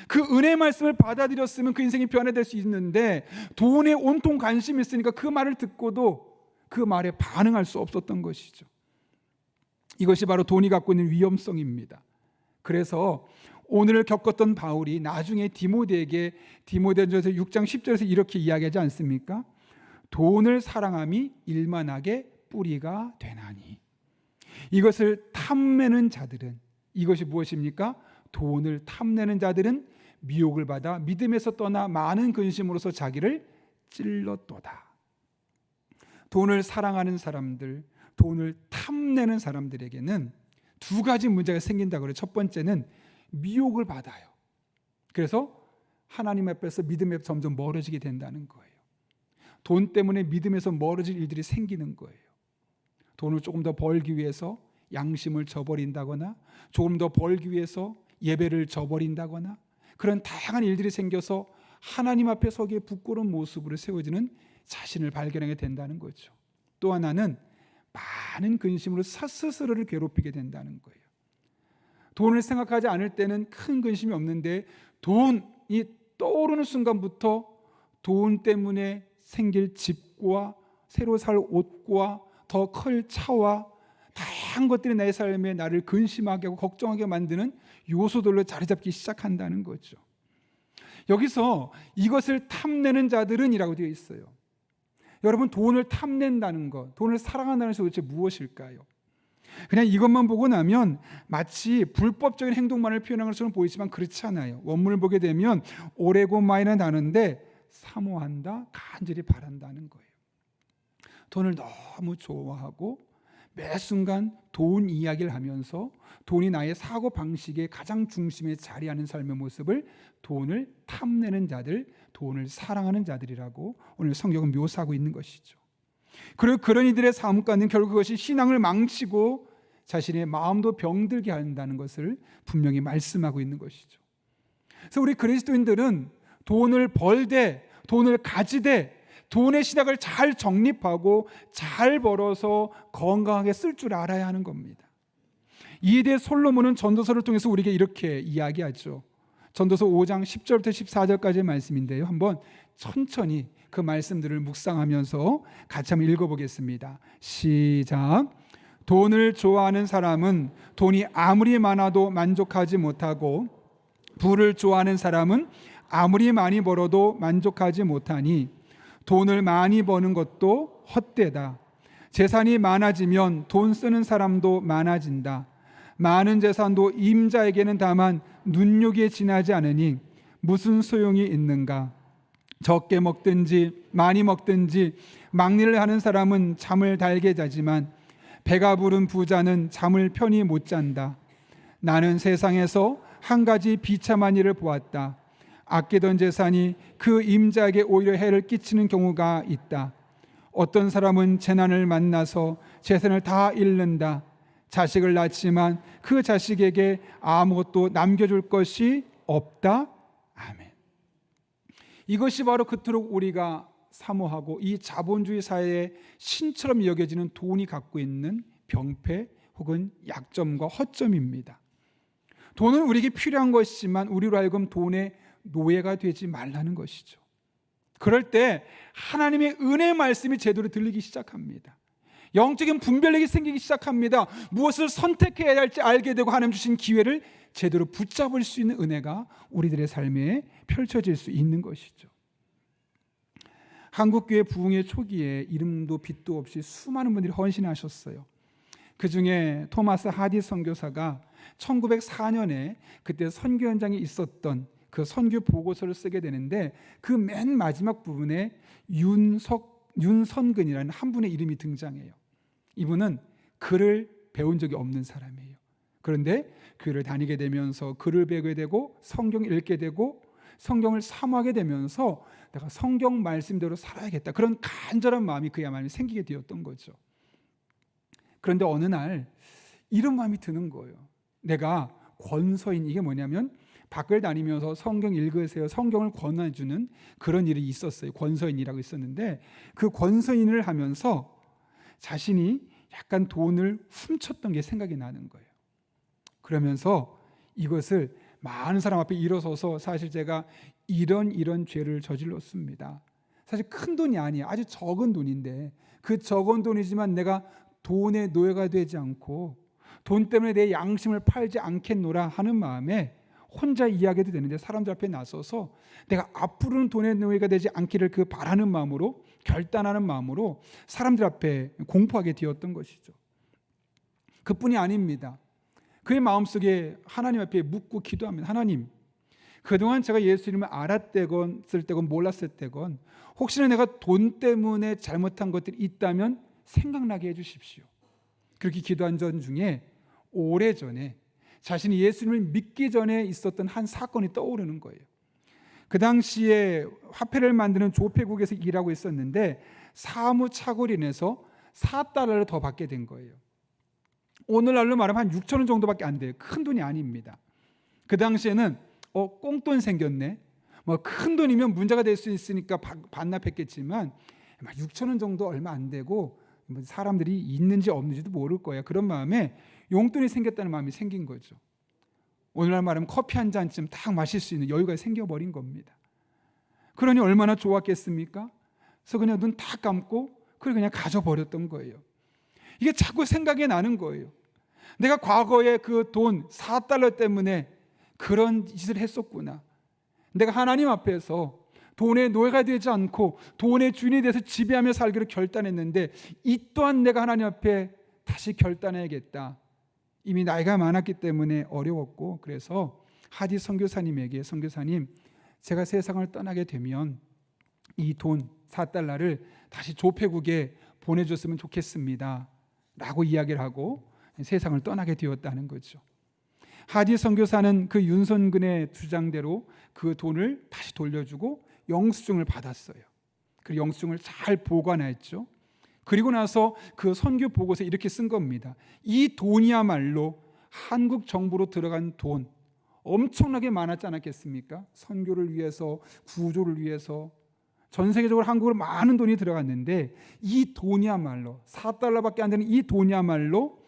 그 은혜의 말씀을 받아들였으면 그 인생이 변화될 수 있는데 돈에 온통 관심이 있으니까 그 말을 듣고도 그 말에 반응할 수 없었던 것이죠. 이것이 바로 돈이 갖고 있는 위험성입니다. 그래서 오늘 겪었던 바울이 나중에 디모데에게 디모데전서 6장 10절에서 이렇게 이야기하지 않습니까? 돈을 사랑함이 일만하게 뿌리가 되나니. 이것을 탐내는 자들은, 이것이 무엇입니까? 돈을 탐내는 자들은 미혹을 받아 믿음에서 떠나 많은 근심으로서 자기를 찔렀도다. 돈을 사랑하는 사람들, 돈을 탐내는 사람들에게는 두 가지 문제가 생긴다고 그래요. 첫 번째는 미혹을 받아요. 그래서 하나님 앞에서 믿음에 점점 멀어지게 된다는 거예요. 돈 때문에 믿음에서 멀어질 일들이 생기는 거예요. 돈을 조금 더 벌기 위해서 양심을 저버린다거나, 조금 더 벌기 위해서 예배를 저버린다거나, 그런 다양한 일들이 생겨서 하나님 앞에 서기에 부끄러운 모습으로 세워지는 자신을 발견하게 된다는 거죠. 또 하나는 많은 근심으로 스스로를 괴롭히게 된다는 거예요. 돈을 생각하지 않을 때는 큰 근심이 없는데 돈이 떠오르는 순간부터 돈 때문에 생길 집과 새로 살 옷과 더 클 차와 다양한 것들이 내 삶에 나를 근심하게 하고 걱정하게 만드는 요소들로 자리 잡기 시작한다는 거죠. 여기서 이것을 탐내는 자들은 이라고 되어 있어요. 여러분, 돈을 탐낸다는 것, 돈을 사랑한다는 것이 도대체 무엇일까요? 그냥 이것만 보고 나면 마치 불법적인 행동만을 표현한 것처럼 보이지만 그렇지 않아요. 원문을 보게 되면 오레고마이라는 단어인데 사모한다, 간절히 바란다는 거예요. 돈을 너무 좋아하고 매 순간 돈 이야기를 하면서 돈이 나의 사고방식의 가장 중심에 자리하는 삶의 모습을 돈을 탐내는 자들, 돈을 사랑하는 자들이라고 오늘 성경은 묘사하고 있는 것이죠. 그리고 그런 이들의 삶 가운데 결국 그것이 신앙을 망치고 자신의 마음도 병들게 한다는 것을 분명히 말씀하고 있는 것이죠. 그래서 우리 그리스도인들은 돈을 벌되 돈을 가지되 돈의 시작을 잘 정립하고 잘 벌어서 건강하게 쓸 줄 알아야 하는 겁니다. 이에 대해 솔로몬은 전도서를 통해서 우리에게 이렇게 이야기하죠. 전도서 5장 10절부터 14절까지의 말씀인데요. 한번 천천히 그 말씀들을 묵상하면서 같이 한번 읽어보겠습니다. 시작. 돈을 좋아하는 사람은 돈이 아무리 많아도 만족하지 못하고 부를 좋아하는 사람은 아무리 많이 벌어도 만족하지 못하니 돈을 많이 버는 것도 헛되다. 재산이 많아지면 돈 쓰는 사람도 많아진다. 많은 재산도 임자에게는 다만 눈요기에 지나지 않으니 무슨 소용이 있는가? 적게 먹든지 많이 먹든지 막리를 하는 사람은 잠을 달게 자지만 배가 부른 부자는 잠을 편히 못 잔다. 나는 세상에서 한 가지 비참한 일을 보았다. 아끼던 재산이 그 임자에게 오히려 해를 끼치는 경우가 있다. 어떤 사람은 재난을 만나서 재산을 다 잃는다. 자식을 낳지만 그 자식에게 아무것도 남겨줄 것이 없다. 아멘. 이것이 바로 그토록 우리가 사모하고 이 자본주의 사회의 신처럼 여겨지는 돈이 갖고 있는 병폐 혹은 약점과 허점입니다. 돈은 우리에게 필요한 것이지만 우리로 하여금 돈의 노예가 되지 말라는 것이죠. 그럴 때 하나님의 은혜의 말씀이 제대로 들리기 시작합니다. 영적인 분별력이 생기기 시작합니다. 무엇을 선택해야 할지 알게 되고 하나님 주신 기회를 제대로 붙잡을 수 있는 은혜가 우리들의 삶에 펼쳐질 수 있는 것이죠. 한국교회 부흥의 초기에 이름도 빛도 없이 수많은 분들이 헌신하셨어요. 그 중에 토마스 하디 선교사가 1904년에 그때 선교 현장에 있었던 그 선교 보고서를 쓰게 되는데 그 맨 마지막 부분에 윤선근이라는 한 분의 이름이 등장해요. 이분은 글을 배운 적이 없는 사람이에요. 그런데 교회를 다니게 되면서 글을 배우게 되고 성경을 읽게 되고 성경을 사모하게 되면서 내가 성경 말씀대로 살아야겠다. 그런 간절한 마음이 그야말로 생기게 되었던 거죠. 그런데 어느 날 이런 마음이 드는 거예요. 내가 권서인, 이게 뭐냐면 밖을 다니면서 성경 읽으세요, 성경을 권해주는 그런 일이 있었어요. 권서인이라고 있었는데 그 권서인을 하면서 자신이 약간 돈을 훔쳤던 게 생각이 나는 거예요. 그러면서 이것을 많은 사람 앞에 일어서서 사실 제가 이런 죄를 저질렀습니다. 사실 큰 돈이 아니에요. 아주 적은 돈인데 그 적은 돈이지만 내가 돈의 노예가 되지 않고 돈 때문에 내 양심을 팔지 않겠노라 하는 마음에 혼자 이야기해도 되는데 사람들 앞에 나서서 내가 앞으로는 돈의 노예가 되지 않기를 그 바라는 마음으로, 결단하는 마음으로 사람들 앞에 공포하게 되었던 것이죠. 그뿐이 아닙니다. 그의 마음속에 하나님 앞에 묻고 기도합니다. 하나님, 그동안 제가 예수님을 알았대건 쓸 때건 몰랐을 때건 혹시나 내가 돈 때문에 잘못한 것들이 있다면 생각나게 해주십시오. 그렇게 기도한 전 중에 오래전에 자신이 예수님을 믿기 전에 있었던 한 사건이 떠오르는 거예요. 그 당시에 화폐를 만드는 조폐국에서 일하고 있었는데 사무착오로 인해서 4달러를 더 받게 된 거예요. 오늘날로 말하면 한 6천 원 정도밖에 안 돼요. 큰 돈이 아닙니다. 그 당시에는 꽁돈 생겼네. 뭐 큰 돈이면 문제가 될 수 있으니까 반납했겠지만 6천 원 정도 얼마 안 되고 사람들이 있는지 없는지도 모를 거야. 그런 마음에 용돈이 생겼다는 마음이 생긴 거죠. 오늘날 말하면 커피 한 잔쯤 딱 마실 수 있는 여유가 생겨버린 겁니다. 그러니 얼마나 좋았겠습니까? 그래서 그냥 눈 딱 감고 그걸 그냥 가져버렸던 거예요. 이게 자꾸 생각이 나는 거예요. 내가 과거에 그 돈 4달러 때문에 그런 짓을 했었구나. 내가 하나님 앞에서 돈의 노예가 되지 않고 돈의 주인이 돼서 지배하며 살기로 결단했는데 이 또한 내가 하나님 앞에 다시 결단해야겠다. 이미 나이가 많았기 때문에 어려웠고, 그래서 하디 선교사님에게, 선교사님, 제가 세상을 떠나게 되면 이 돈 4달러를 다시 조폐국에 보내줬으면 좋겠습니다 라고 이야기를 하고 세상을 떠나게 되었다는 거죠. 하디 선교사는 그 윤선근의 주장대로 그 돈을 다시 돌려주고 영수증을 받았어요. 그 영수증을 잘 보관했죠. 그리고 나서 그 선교 보고서에 이렇게 쓴 겁니다. 이 돈이야말로 한국 정부로 들어간 돈 엄청나게 많았지 않았겠습니까? 선교를 위해서, 구조를 위해서 전 세계적으로 한국으로 많은 돈이 들어갔는데 이 돈이야말로 4달러밖에 안 되는 이 돈이야말로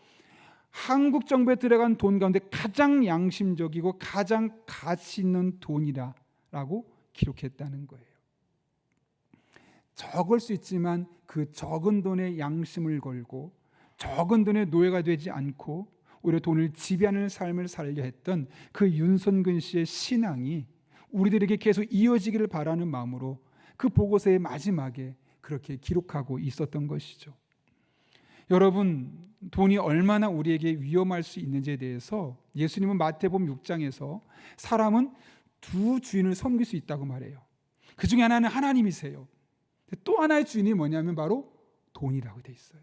한국 정부에 들어간 돈 가운데 가장 양심적이고 가장 가치 있는 돈이라고 기록했다는 거예요. 적을 수 있지만 그 적은 돈에 양심을 걸고 적은 돈에 노예가 되지 않고 오히려 돈을 지배하는 삶을 살려 했던 그 윤선근 씨의 신앙이 우리들에게 계속 이어지기를 바라는 마음으로 그 보고서의 마지막에 그렇게 기록하고 있었던 것이죠. 여러분, 돈이 얼마나 우리에게 위험할 수 있는지에 대해서 예수님은 마태복음 6장에서 사람은 두 주인을 섬길 수 있다고 말해요. 그 중에 하나는 하나님이세요. 또 하나의 주인이 뭐냐면 바로 돈이라고 돼 있어요.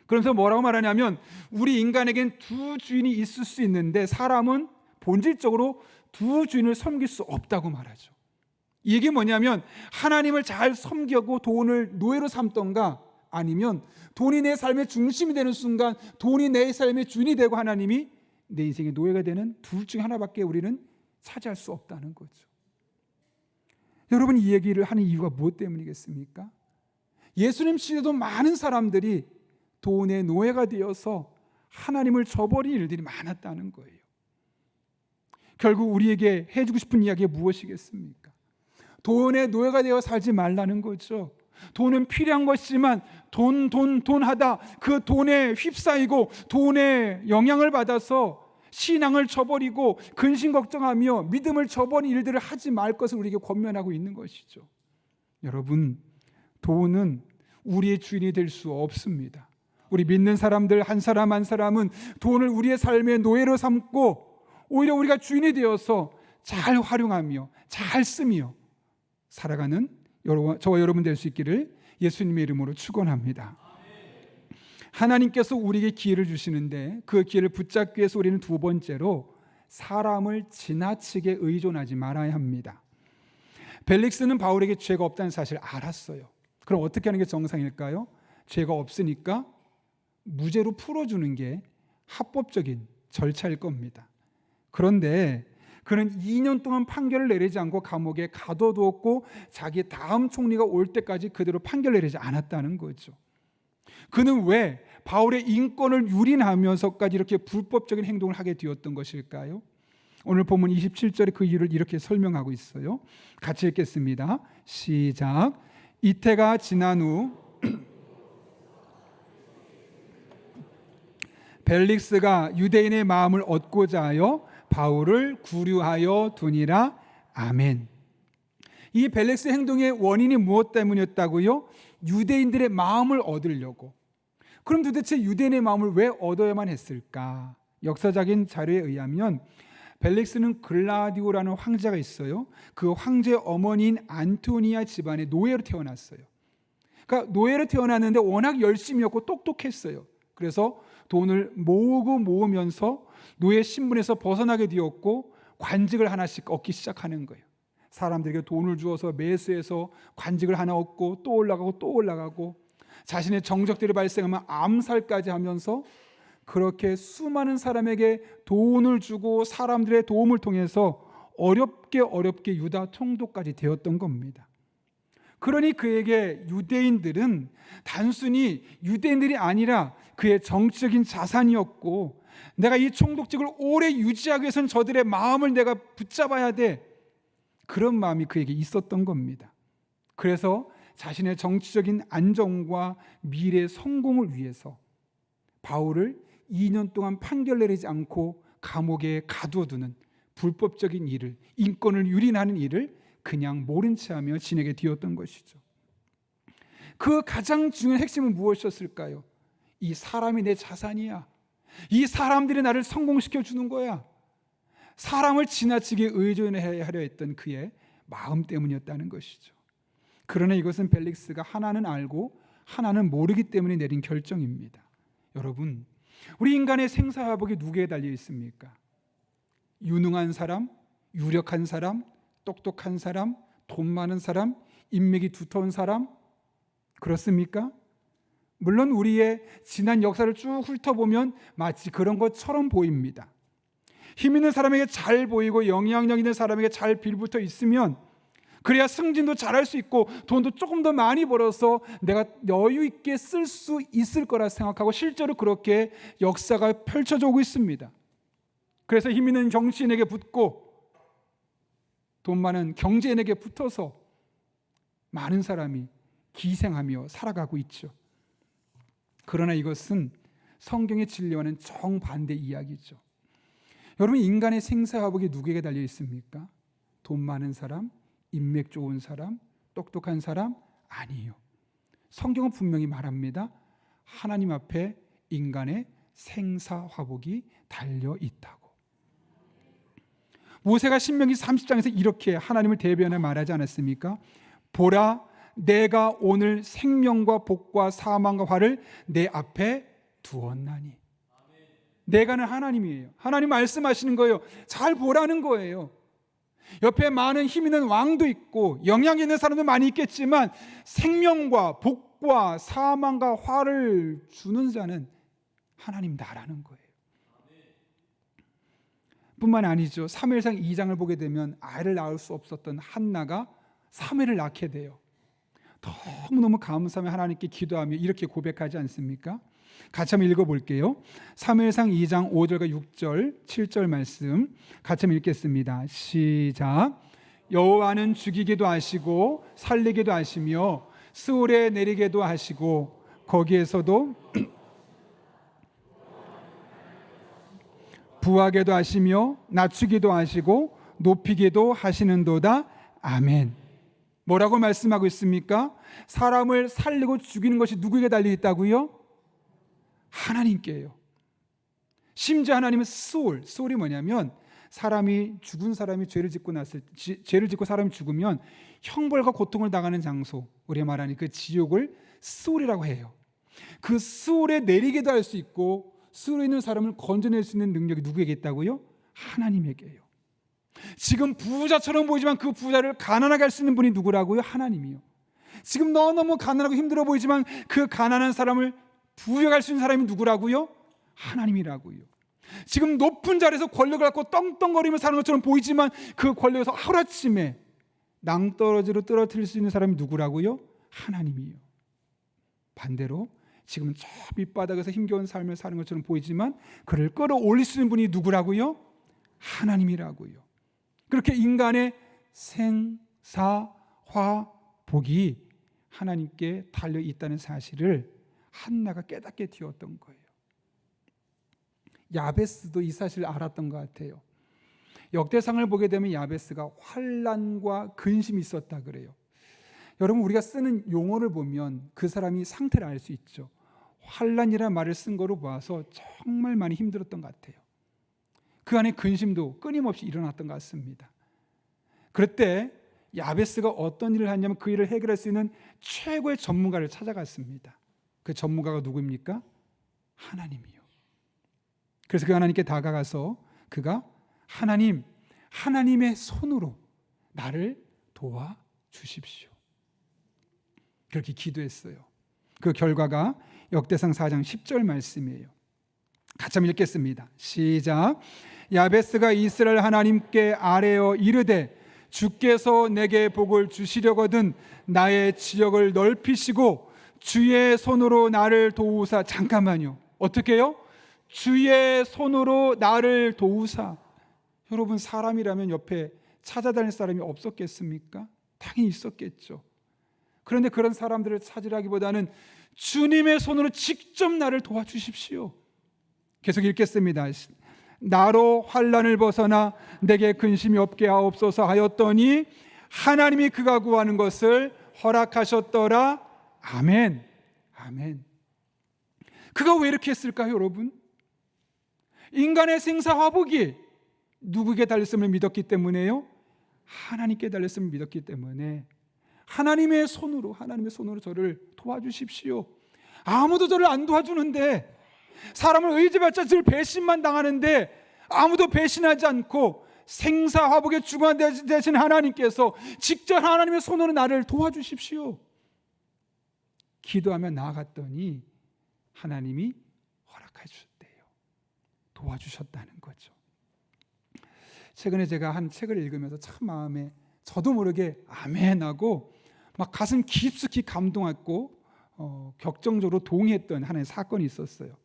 그러면서 뭐라고 말하냐면 우리 인간에겐 두 주인이 있을 수 있는데 사람은 본질적으로 두 주인을 섬길 수 없다고 말하죠. 이게 뭐냐면 하나님을 잘 섬기고 돈을 노예로 삼던가 아니면 돈이 내 삶의 중심이 되는 순간 돈이 내 삶의 주인이 되고 하나님이 내 인생의 노예가 되는 둘 중 하나밖에 우리는 차지할 수 없다는 거죠. 여러분, 이 얘기를 하는 이유가 무엇 때문이겠습니까? 예수님 시대도 많은 사람들이 돈의 노예가 되어서 하나님을 저버린 일들이 많았다는 거예요. 결국 우리에게 해주고 싶은 이야기가 무엇이겠습니까? 돈의 노예가 되어 살지 말라는 거죠. 돈은 필요한 것이지만 돈 하다 그 돈에 휩싸이고 돈에 영향을 받아서 신앙을 저버리고 근심 걱정하며 믿음을 저버린 일들을 하지 말 것을 우리에게 권면하고 있는 것이죠. 여러분, 돈은 우리의 주인이 될 수 없습니다. 우리 믿는 사람들 한 사람 한 사람은 돈을 우리의 삶의 노예로 삼고 오히려 우리가 주인이 되어서 잘 활용하며 잘 쓰며 살아가는 저와 여러분 될 수 있기를 예수님의 이름으로 축원합니다. 하나님께서 우리에게 기회를 주시는데 그 기회를 붙잡기 위해서 우리는 두 번째로 사람을 지나치게 의존하지 말아야 합니다. 벨릭스는 바울에게 죄가 없다는 사실을 알았어요. 그럼 어떻게 하는 게 정상일까요? 죄가 없으니까 무죄로 풀어주는 게 합법적인 절차일 겁니다. 그런데 그는 2년 동안 판결을 내리지 않고 감옥에 가둬두었고 자기 다음 총리가 올 때까지 그대로 판결 내리지 않았다는 거죠. 그는 왜 바울의 인권을 유린하면서까지 이렇게 불법적인 행동을 하게 되었던 것일까요? 오늘 본문 27절에 그 이유를 이렇게 설명하고 있어요. 같이 읽겠습니다. 시작. 이태가 지난 후 벨릭스가 유대인의 마음을 얻고자 하여 바울을 구류하여 두니라. 아멘. 이 벨릭스의 행동의 원인이 무엇 때문이었다고요? 유대인들의 마음을 얻으려고. 그럼 도대체 유대인의 마음을 왜 얻어야만 했을까? 역사적인 자료에 의하면 벨릭스는 글라디오라는 황제가 있어요. 그 황제의 어머니인 안토니아 집안의 노예로 태어났어요. 그러니까 노예로 태어났는데 워낙 열심히였고 똑똑했어요. 그래서 돈을 모으면서 노예 신분에서 벗어나게 되었고 관직을 하나씩 얻기 시작하는 거예요. 사람들에게 돈을 주어서 매수해서 관직을 하나 얻고 또 올라가고 또 올라가고 자신의 정적들이 발생하면 암살까지 하면서 그렇게 수많은 사람에게 돈을 주고 사람들의 도움을 통해서 어렵게 유다 총독까지 되었던 겁니다. 그러니 그에게 유대인들은 단순히 유대인들이 아니라 그의 정치적인 자산이었고 내가 이 총독직을 오래 유지하기 위해서는 저들의 마음을 내가 붙잡아야 돼. 그런 마음이 그에게 있었던 겁니다. 그래서 자신의 정치적인 안정과 미래의 성공을 위해서 바울을 2년 동안 판결 내리지 않고 감옥에 가두어두는 불법적인 일을, 인권을 유린하는 일을 그냥 모른 채 하며 지내게 되었던 것이죠. 그 가장 중요한 핵심은 무엇이었을까요? 이 사람이 내 자산이야. 이 사람들이 나를 성공시켜 주는 거야. 사람을 지나치게 의존하려 했던 그의 마음 때문이었다는 것이죠. 그러나 이것은 벨릭스가 하나는 알고 하나는 모르기 때문에 내린 결정입니다. 여러분, 우리 인간의 생사화복이 누구에 달려 있습니까? 유능한 사람, 유력한 사람, 똑똑한 사람, 돈 많은 사람, 인맥이 두터운 사람, 그렇습니까? 물론 우리의 지난 역사를 쭉 훑어보면 마치 그런 것처럼 보입니다. 힘 있는 사람에게 잘 보이고 영향력 있는 사람에게 잘 빌붙어 있으면 그래야 승진도 잘할 수 있고 돈도 조금 더 많이 벌어서 내가 여유 있게 쓸 수 있을 거라 생각하고 실제로 그렇게 역사가 펼쳐져 오고 있습니다. 그래서 힘 있는 정치인에게 붙고 돈 많은 경제인에게 붙어서 많은 사람이 기생하며 살아가고 있죠. 그러나 이것은 성경의 진리와는 정반대 이야기죠. 여러분, 인간의 생사화복이 누구에게 달려 있습니까? 돈 많은 사람, 인맥 좋은 사람, 똑똑한 사람? 아니에요. 성경은 분명히 말합니다. 하나님 앞에 인간의 생사화복이 달려 있다고. 모세가 신명기 30장에서 이렇게 하나님을 대변해 말하지 않았습니까? 보라, 내가 오늘 생명과 복과 사망과 화를 내 앞에 두었나니. 내가는 하나님이에요. 하나님 말씀하시는 거예요. 잘 보라는 거예요. 옆에 많은 힘 있는 왕도 있고 영향 있는 사람도 많이 있겠지만 생명과 복과 사망과 화를 주는 자는 하나님 나라는 거예요. 뿐만 아니죠. 사무엘상 2장을 보게 되면 아이를 낳을 수 없었던 한나가 사무엘을 낳게 돼요. 너무너무 감사하며 하나님께 기도하며 이렇게 고백하지 않습니까? 같이 한번 읽어볼게요. 사무엘상 2장 5절과 6절 7절 말씀 같이 한번 읽겠습니다. 시작. 여호와는 죽이기도 하시고 살리기도 하시며 스올에 내리게도 하시고 거기에서도 부하게도 하시며 낮추기도 하시고 높이기도 하시는도다. 아멘. 뭐라고 말씀하고 있습니까? 사람을 살리고 죽이는 것이 누구에게 달려 있다고요? 하나님께요. 심지어 하나님은 소울이 뭐냐면 죽은 사람이 죄를 짓고 사람이 죽으면 형벌과 고통을 당하는 장소, 우리가 말하는 그 지옥을 소울이라고 해요. 그 소울에 내리게도 할 수 있고 소울에 있는 사람을 건져낼 수 있는 능력이 누구에게 있다고요? 하나님에게요. 지금 부자처럼 보이지만 그 부자를 가난하게 할 수 있는 분이 누구라고요? 하나님이요. 지금 너무 가난하고 힘들어 보이지만 그 가난한 사람을 부여할 수 있는 사람이 누구라고요? 하나님이라고요. 지금 높은 자리에서 권력을 갖고 떵떵거리며 사는 것처럼 보이지만 그 권력에서 하루아침에 낭떠러지로 떨어뜨릴 수 있는 사람이 누구라고요? 하나님이요. 반대로 지금 저 밑바닥에서 힘겨운 삶을 사는 것처럼 보이지만 그를 끌어올릴 수 있는 분이 누구라고요? 하나님이라고요. 그렇게 인간의 생사화복이 하나님께 달려 있다는 사실을 한나가 깨닫게 되었던 거예요. 야베스도 이 사실을 알았던 것 같아요. 역대상을 보게 되면 야베스가 환난과 근심이 있었다 그래요. 여러분, 우리가 쓰는 용어를 보면 그 사람이 상태를 알 수 있죠. 환난이라는 말을 쓴 거로 보아서 정말 많이 힘들었던 것 같아요. 그 안에 근심도 끊임없이 일어났던 것 같습니다. 그럴 때 야베스가 어떤 일을 하냐면 그 일을 해결할 수 있는 최고의 전문가를 찾아갔습니다. 그 전문가가 누구입니까? 하나님이요. 그래서 그 하나님께 다가가서 그가 하나님의 손으로 나를 도와주십시오. 그렇게 기도했어요. 그 결과가 역대상 4장 10절 말씀이에요. 같이 한번 읽겠습니다. 시작. 야베스가 이스라엘 하나님께 아뢰어 이르되 주께서 내게 복을 주시려거든 나의 지역을 넓히시고 주의 손으로 나를 도우사. 잠깐만요. 어떻게 해요? 주의 손으로 나를 도우사. 여러분, 사람이라면 옆에 찾아다닐 사람이 없었겠습니까? 당연히 있었겠죠. 그런데 그런 사람들을 찾으라기보다는 주님의 손으로 직접 나를 도와주십시오. 계속 읽겠습니다. 나로 환난을 벗어나 내게 근심이 없게 하옵소서 하였더니 하나님이 그가 구하는 것을 허락하셨더라. 아멘. 아멘. 그가 왜 이렇게 했을까요, 여러분? 인간의 생사화복이 누구에게 달렸음을 믿었기 때문에요? 하나님께 달렸음을 믿었기 때문에 하나님의 손으로 저를 도와주십시오. 아무도 저를 안 도와주는데, 사람을 의지받자 늘 배신만 당하는데 아무도 배신하지 않고 생사화복의 주관 되신 하나님께서 직접 하나님의 손으로 나를 도와주십시오. 기도하며 나아갔더니 하나님이 허락해 주셨대요. 도와주셨다는 거죠. 최근에 제가 한 책을 읽으면서 참 마음에 저도 모르게 아멘하고 막 가슴 깊숙이 감동했고 격정적으로 동의했던 하나의 사건이 있었어요.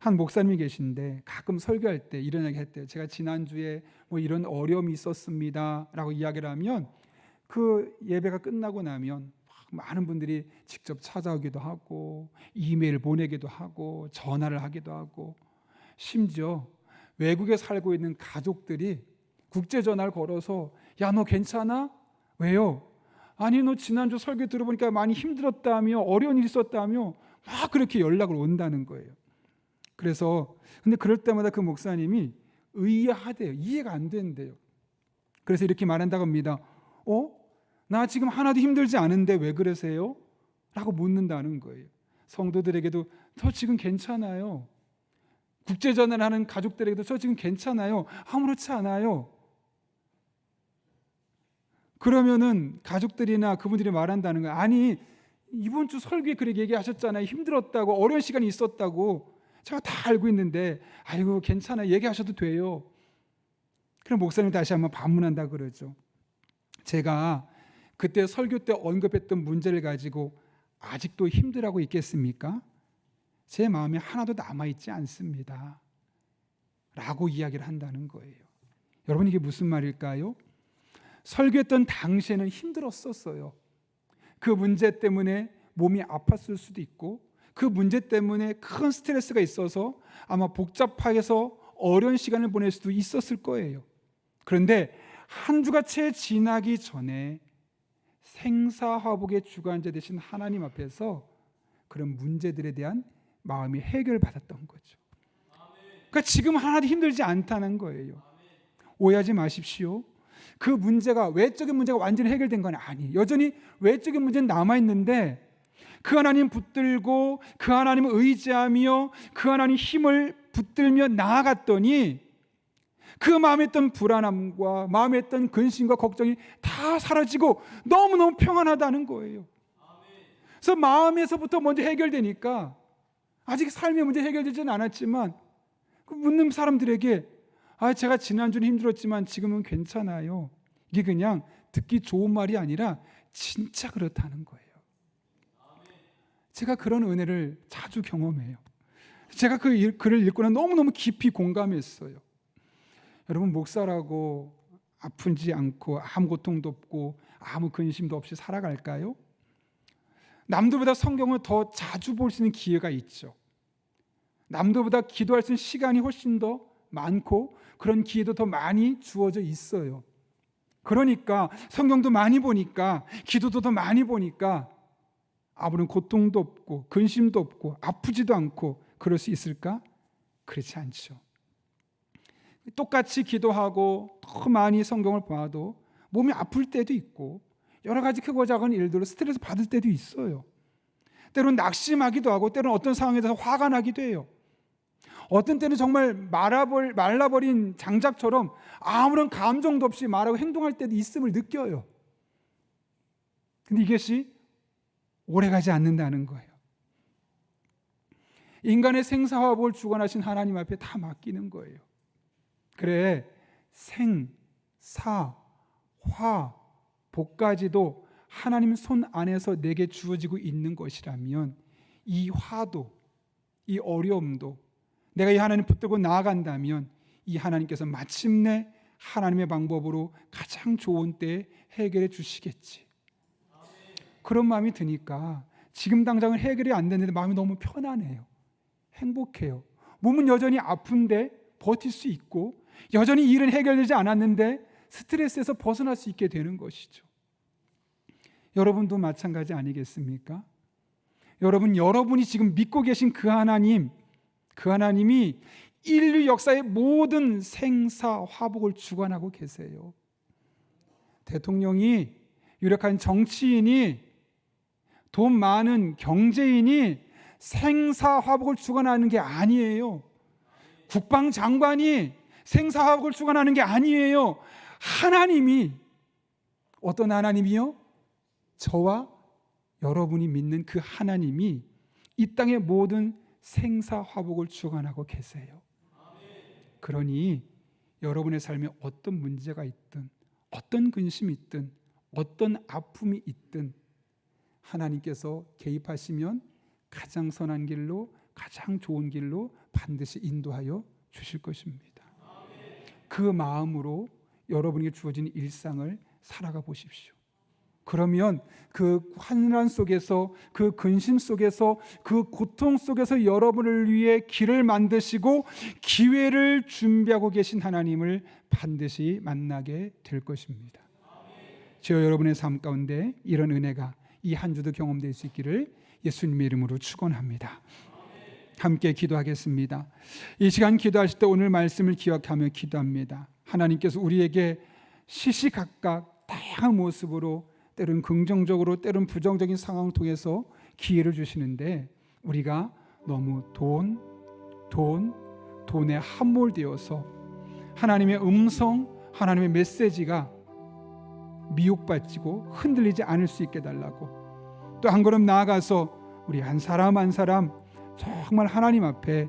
한 목사님이 계신데 가끔 설교할 때 이런 이야기 했대요. 제가 지난주에 뭐 이런 어려움이 있었습니다 라고 이야기를 하면 그 예배가 끝나고 나면 많은 분들이 직접 찾아오기도 하고 이메일 보내기도 하고 전화를 하기도 하고 심지어 외국에 살고 있는 가족들이 국제전화를 걸어서 야, 너 괜찮아? 왜요? 아니, 너 지난주 설교 들어보니까 많이 힘들었다며, 어려운 일이 있었다며 막 그렇게 연락을 온다는 거예요. 그래서 근데 그럴 때마다 그 목사님이 의아하대요. 이해가 안 된대요. 그래서 이렇게 말한다고 합니다. 나 지금 하나도 힘들지 않은데 왜 그러세요? 라고 묻는다는 거예요. 성도들에게도 저 지금 괜찮아요. 국제전화를 하는 가족들에게도 저 지금 괜찮아요. 아무렇지 않아요. 그러면은 가족들이나 그분들이 말한다는 거예요. 아니, 이번 주 설교에 그렇게 얘기하셨잖아요. 힘들었다고, 어려운 시간이 있었다고. 제가 다 알고 있는데 아이고 괜찮아요. 얘기하셔도 돼요. 그럼 목사님 다시 한번 반문한다 그러죠. 제가 그때 설교 때 언급했던 문제를 가지고 아직도 힘들어하고 있겠습니까? 제 마음에 하나도 남아있지 않습니다 라고 이야기를 한다는 거예요. 여러분, 이게 무슨 말일까요? 설교했던 당시에는 힘들었었어요. 그 문제 때문에 몸이 아팠을 수도 있고 그 문제 때문에 큰 스트레스가 있어서 아마 복잡해서 어려운 시간을 보낼 수도 있었을 거예요. 그런데 한 주가 채 지나기 전에 생사화복의 주관자 되신 하나님 앞에서 그런 문제들에 대한 마음이 해결받았던 거죠. 그러니까 지금 하나도 힘들지 않다는 거예요. 오해하지 마십시오. 그 문제가, 외적인 문제가 완전히 해결된 건 아니에요. 여전히 외적인 문제는 남아있는데 그 하나님 붙들고 그 하나님을 의지하며 그 하나님 힘을 붙들며 나아갔더니 그 마음에 있던 불안함과 마음에 있던 근심과 걱정이 다 사라지고 너무너무 평안하다는 거예요. 그래서 마음에서부터 먼저 해결되니까 아직 삶의 문제 해결되지는 않았지만 그 묻는 사람들에게 제가 지난주는 힘들었지만 지금은 괜찮아요. 이게 그냥 듣기 좋은 말이 아니라 진짜 그렇다는 거예요. 제가 그런 은혜를 자주 경험해요. 제가 그 글을 읽고는 너무너무 깊이 공감했어요. 여러분, 목사라고 아프지 않고 아무 고통도 없고 아무 근심도 없이 살아갈까요? 남들보다 성경을 더 자주 볼 수 있는 기회가 있죠. 남들보다 기도할 수 있는 시간이 훨씬 더 많고 그런 기회도 더 많이 주어져 있어요. 그러니까 성경도 많이 보니까 기도도 더 많이 보니까 아무런 고통도 없고 근심도 없고 아프지도 않고 그럴 수 있을까? 그렇지 않죠. 똑같이 기도하고 더 많이 성경을 봐도 몸이 아플 때도 있고 여러 가지 크고 작은 일들로 스트레스 받을 때도 있어요. 때로는 낙심하기도 하고 때로는 어떤 상황에 대해서 화가 나기도 해요. 어떤 때는 정말 말라버린 장작처럼 아무런 감정도 없이 말하고 행동할 때도 있음을 느껴요. 근데 이것이 오래가지 않는다는 거예요. 인간의 생사화복을 주관하신 하나님 앞에 다 맡기는 거예요. 그래, 생, 사, 화, 복까지도 하나님 손 안에서 내게 주어지고 있는 것이라면 이 화도, 이 어려움도 내가 이 하나님 붙들고 나아간다면 이 하나님께서 마침내 하나님의 방법으로 가장 좋은 때에 해결해 주시겠지. 그런 마음이 드니까 지금 당장은 해결이 안 되는데 마음이 너무 편안해요. 행복해요. 몸은 여전히 아픈데 버틸 수 있고 여전히 일은 해결되지 않았는데 스트레스에서 벗어날 수 있게 되는 것이죠. 여러분도 마찬가지 아니겠습니까? 여러분이 지금 믿고 계신 그 하나님이 인류 역사의 모든 생사 화복을 주관하고 계세요. 대통령이, 유력한 정치인이, 돈 많은 경제인이 생사 화복을 주관하는 게 아니에요. 국방장관이 생사 화복을 주관하는 게 아니에요. 하나님이, 어떤 하나님이요? 저와 여러분이 믿는 그 하나님이 이 땅의 모든 생사 화복을 주관하고 계세요. 그러니 여러분의 삶에 어떤 문제가 있든, 어떤 근심이 있든, 어떤 아픔이 있든 하나님께서 개입하시면 가장 선한 길로, 가장 좋은 길로 반드시 인도하여 주실 것입니다. 그 마음으로 여러분에게 주어진 일상을 살아가 보십시오. 그러면 그 환난 속에서, 그 근심 속에서, 그 고통 속에서 여러분을 위해 길을 만드시고 기회를 준비하고 계신 하나님을 반드시 만나게 될 것입니다. 주여, 여러분의 삶 가운데 이런 은혜가 이 한 주도 경험될 수 있기를 예수님의 이름으로 축원합니다. 함께 기도하겠습니다. 이 시간 기도하실 때 오늘 말씀을 기억하며 기도합니다. 하나님께서 우리에게 시시각각 다양한 모습으로, 때로는 긍정적으로, 때로는 부정적인 상황을 통해서 기회를 주시는데 우리가 너무 돈에 함몰되어서 하나님의 음성, 하나님의 메시지가 미혹받지고 흔들리지 않을 수 있게 달라고, 또 한 걸음 나아가서 우리 한 사람 한 사람 정말 하나님 앞에,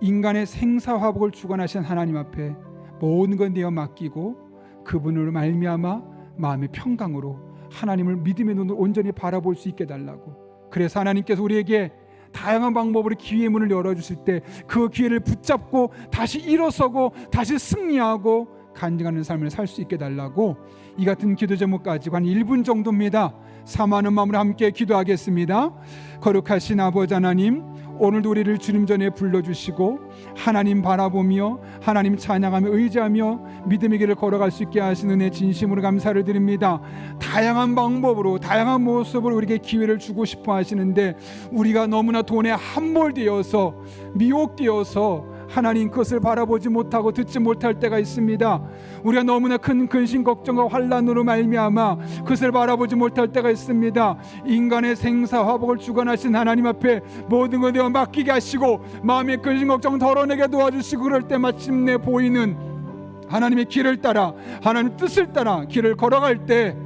인간의 생사화복을 주관하신 하나님 앞에 모든 것 내어 맡기고 그분으로 말미암아 마음의 평강으로 하나님을 믿음의 눈으로 온전히 바라볼 수 있게 달라고. 그래서 하나님께서 우리에게 다양한 방법으로 기회의 문을 열어주실 때 그 기회를 붙잡고 다시 일어서고 다시 승리하고 간증하는 삶을 살 수 있게 달라고, 이 같은 기도 제목 가지고 한 1분 정도입니다. 사모하는 마음으로 함께 기도하겠습니다. 거룩하신 아버지 하나님, 오늘도 우리를 주님 전에 불러주시고 하나님 바라보며 하나님 찬양하며 의지하며 믿음의 길을 걸어갈 수 있게 하시는 은혜 진심으로 감사를 드립니다. 다양한 방법으로, 다양한 모습으로 우리에게 기회를 주고 싶어 하시는데 우리가 너무나 돈에 함몰되어서, 미혹되어서 하나님 그것을 바라보지 못하고 듣지 못할 때가 있습니다. 우리가 너무나 큰 근심 걱정과 환난으로 말미암아 그것을 바라보지 못할 때가 있습니다. 인간의 생사 화복을 주관하신 하나님 앞에 모든 것 내어 맡기게 하시고 마음의 근심 걱정 덜어내게 도와주시고, 그럴 때 마침내 보이는 하나님의 길을 따라, 하나님의 뜻을 따라 길을 걸어갈 때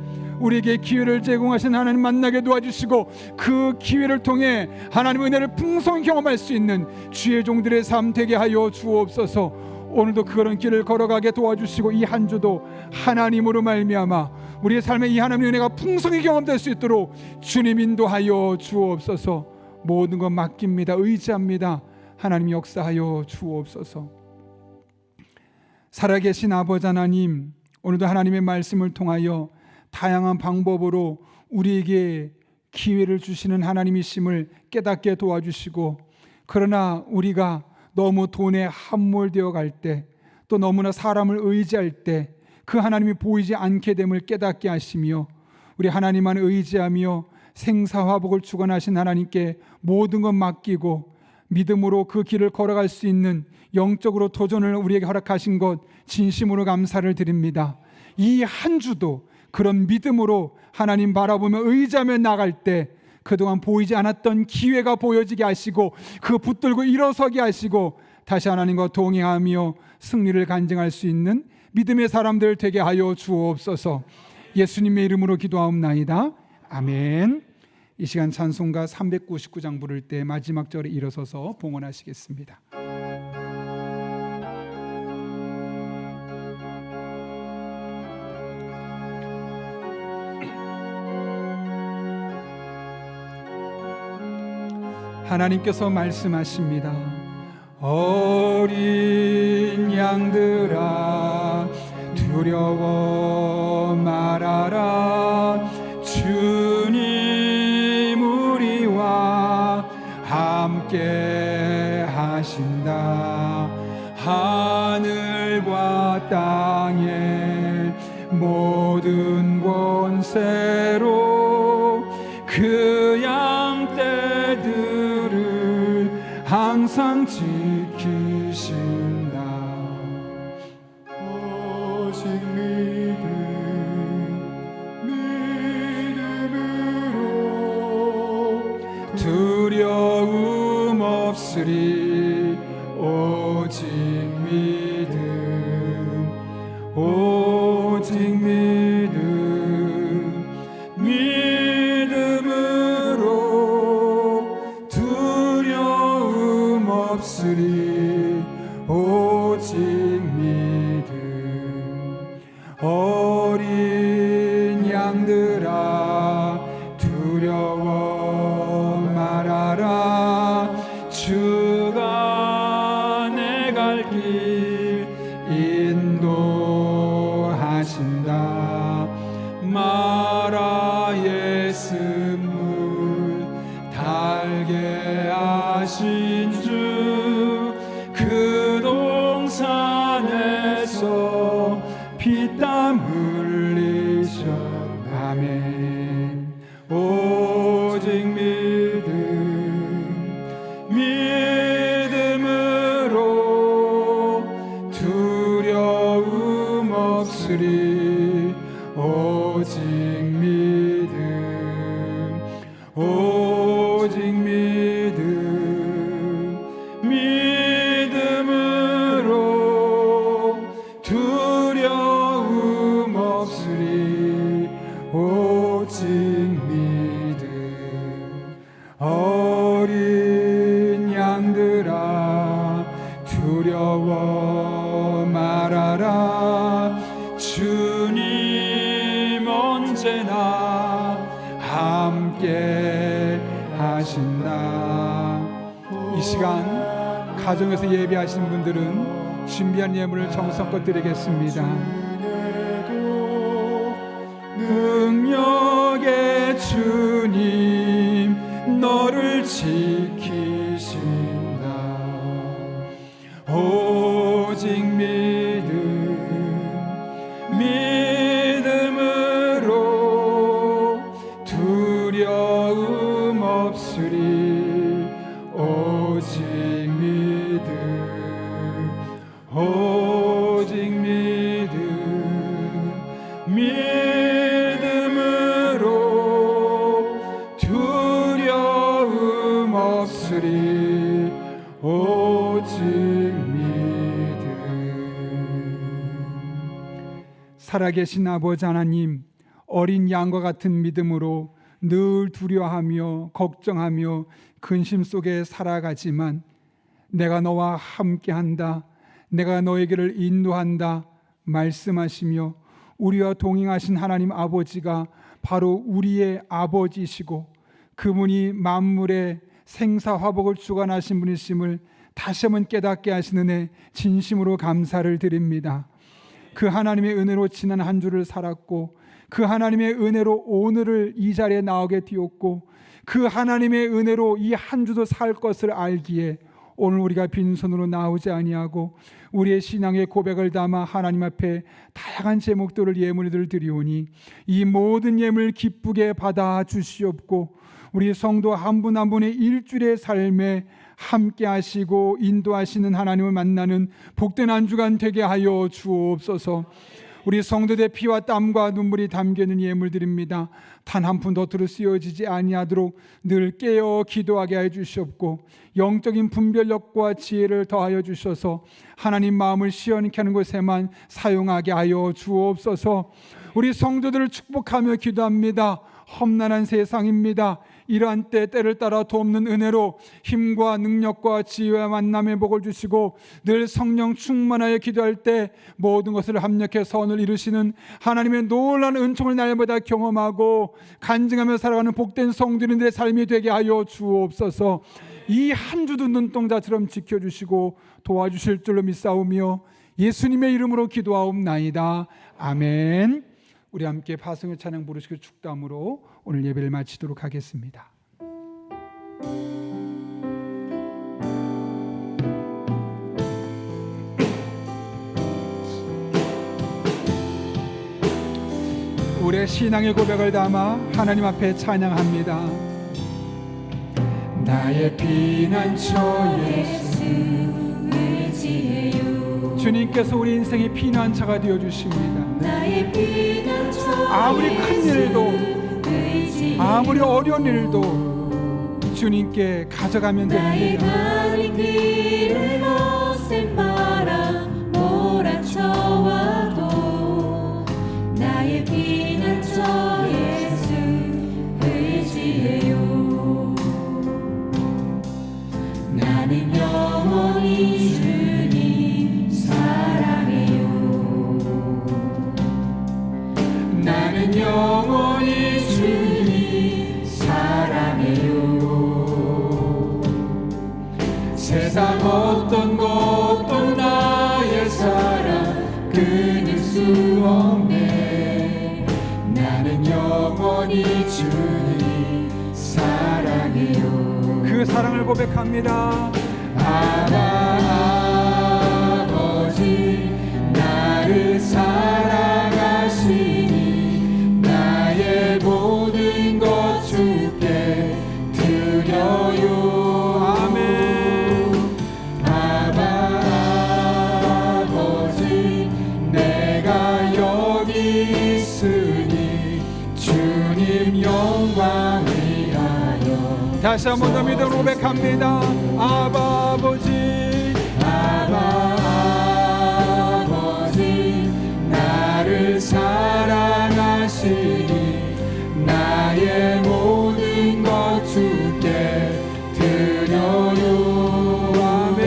우리에게 기회를 제공하신 하나님 만나게 도와주시고 그 기회를 통해 하나님의 은혜를 풍성히 경험할 수 있는 주의 종들의 삶 되게 하여 주옵소서. 오늘도 그런 길을 걸어가게 도와주시고 이 한 주도 하나님으로 말미암아 우리의 삶에 이 하나님의 은혜가 풍성히 경험될 수 있도록 주님 인도하여 주옵소서. 모든 것 맡깁니다. 의지합니다. 하나님 역사하여 주옵소서. 살아계신 아버지 하나님, 오늘도 하나님의 말씀을 통하여 다양한 방법으로 우리에게 기회를 주시는 하나님이심을 깨닫게 도와주시고, 그러나 우리가 너무 돈에 함몰되어 갈 때, 또 너무나 사람을 의지할 때 그 하나님이 보이지 않게 됨을 깨닫게 하시며, 우리 하나님만 의지하며 생사화복을 주관하신 하나님께 모든 것 맡기고 믿음으로 그 길을 걸어갈 수 있는 영적으로 도전을 우리에게 허락하신 것 진심으로 감사를 드립니다. 이 한 주도 그런 믿음으로 하나님 바라보며 의지하며 나갈 때 그동안 보이지 않았던 기회가 보여지게 하시고 그 붙들고 일어서게 하시고 다시 하나님과 동행하며 승리를 간증할 수 있는 믿음의 사람들 되게 하여 주옵소서. 예수님의 이름으로 기도하옵나이다. 아멘. 이 시간 찬송가 399장 부를 때 마지막 절에 일어서서 봉헌하시겠습니다. 하나님께서 말씀하십니다. 어린 양들아 두려워 말아라. 주님 우리와 함께 하신다. 하늘과 땅의 모든 권세로 그 양떼들을 항상 지키신다. 오직 믿음으로 두려움 없으리. 오직 믿음, 오직 믿음, 믿음으로 두려움 없으리. 오직 믿음. 어린 양들아 두려워 말아라. 주가 내 갈 길 인도하신다. 마라의 쓴물 달게 하신 주, 그 동산에서 피땀 흘리셨. 아멘. 오직 믿음으로 두려움 없으리. 오직 믿음, 오직 믿음, 믿음으로 두려움 없으리. 오직 믿음. 어린 양들아 두려워 말아라. 주님 언제나 함께 하신다. 이 시간 가정에서 예배하시는 분들은 준비한 예물을 정성껏 드리겠습니다. 능력의 주님 너를 지키신다. 오직 믿음으로 두려움 없으리. 오직 믿음, 오직 믿음, 믿음으로 두려움 없으리. 오직 믿음. 살아계신 아버지 하나님, 어린 양과 같은 믿음으로 늘 두려워하며 걱정하며 근심 속에 살아가지만 내가 너와 함께한다, 내가 너에게를 인도한다 말씀하시며 우리와 동행하신 하나님 아버지가 바로 우리의 아버지시고 그분이 만물의 생사화복을 주관하신 분이심을 다시 한번 깨닫게 하시는 은혜 진심으로 감사를 드립니다. 그 하나님의 은혜로 지난 한 주를 살았고 그 하나님의 은혜로 오늘을 이 자리에 나오게 되었고 그 하나님의 은혜로 이 한 주도 살 것을 알기에 오늘 우리가 빈손으로 나오지 아니하고 우리의 신앙의 고백을 담아 하나님 앞에 다양한 제목들을 예물들 드리오니 이 모든 예물 기쁘게 받아 주시옵고 우리 성도 한 분 한 분의 일주일의 삶에 함께 하시고 인도하시는 하나님을 만나는 복된 한 주간 되게 하여 주옵소서. 우리 성도들의 피와 땀과 눈물이 담겨있는 예물 드립니다. 단 한 푼 더 들어 쓰여지지 아니하도록 늘 깨어 기도하게 해 주시옵고, 영적인 분별력과 지혜를 더하여 주셔서 하나님 마음을 시원케 하는 곳에만 사용하게 하여 주옵소서. 우리 성도들을 축복하며 기도합니다. 험난한 세상입니다. 이러한 때를 따라 돕는 은혜로 힘과 능력과 지혜와 만남의 복을 주시고, 늘 성령 충만하여 기도할 때 모든 것을 합력해 선을 이루시는 하나님의 놀라운 은총을 날마다 경험하고 간증하며 살아가는 복된 성도들의 삶이 되게 하여 주옵소서. 이 한 주도 눈동자처럼 지켜주시고 도와주실 줄로 믿사오며 예수님의 이름으로 기도하옵나이다. 아멘. 우리 함께 파성의 찬양 부르시고 축담으로 오늘 예배를 마치도록 하겠습니다. 우리의 신앙의 고백을 담아 하나님 앞에 찬양합니다. 나의 피난처 예수 의지해요. 주님께서 우리 인생의 피난처가 되어주십니다. 나의 피난처 아무리 큰 일도 의지해요. 아무리 어려운 일도 주님께 가져가면 나의 됩니다. 가는 길을 거센 바람 몰아쳐와도 나의 피난처 예수 의지해요. 나는 영원히 주님 사랑해요. 나는 영원히 주님 사랑해요. 세상 어떤 것도 나의 사랑 끊을 수 없네. 나는 영원히 주님 사랑해요. 그 사랑을 고백합니다. 아버지 나를 사랑하시니 나의 모든 것 주께 드려요. 아멘. 아버지 내가 여기 있으니 주님 영광 위하여. 다시 한 번 더 믿음으로 고백합니다. 아버지 아버지 나를 사랑하시니 나의 모든 것 주께 드려요. 아멘.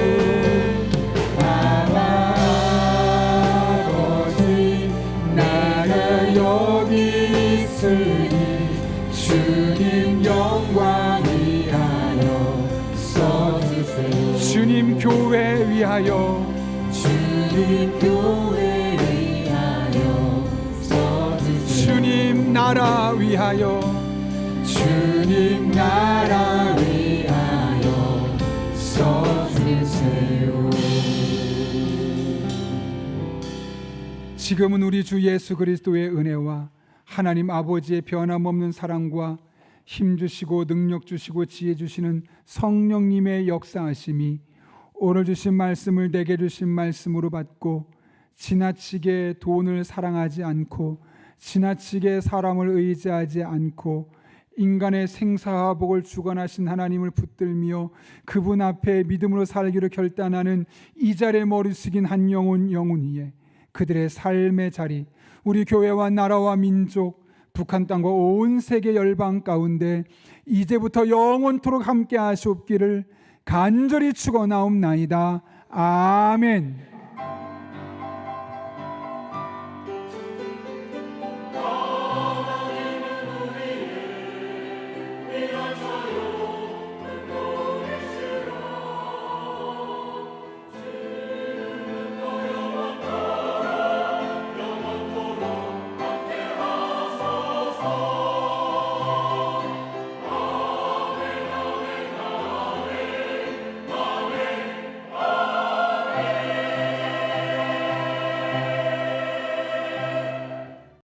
아버지 나가 여기 있으니 주님 영광 위하여 써주세요. 주님 교회 위하여 주님 교회 위하여 써주세요. 주님 나라 위하여 주님 나라 위하여 써주세요. 지금은 우리 주 예수 그리스도의 은혜와 하나님 아버지의 변함없는 사랑과 힘 주시고 능력 주시고 지혜 주시는 성령님의 역사하심이 오늘 주신 말씀을 내게 주신 말씀으로 받고 지나치게 돈을 사랑하지 않고 지나치게 사람을 의지하지 않고 인간의 생사화복을 주관하신 하나님을 붙들며 그분 앞에 믿음으로 살기로 결단하는 이 자리에 머리 숙인 한 영혼 영혼이에 그들의 삶의 자리, 우리 교회와 나라와 민족, 북한 땅과 온 세계 열방 가운데 이제부터 영원토록 함께 하시옵기를 간절히 축원하옵나이다. 아멘.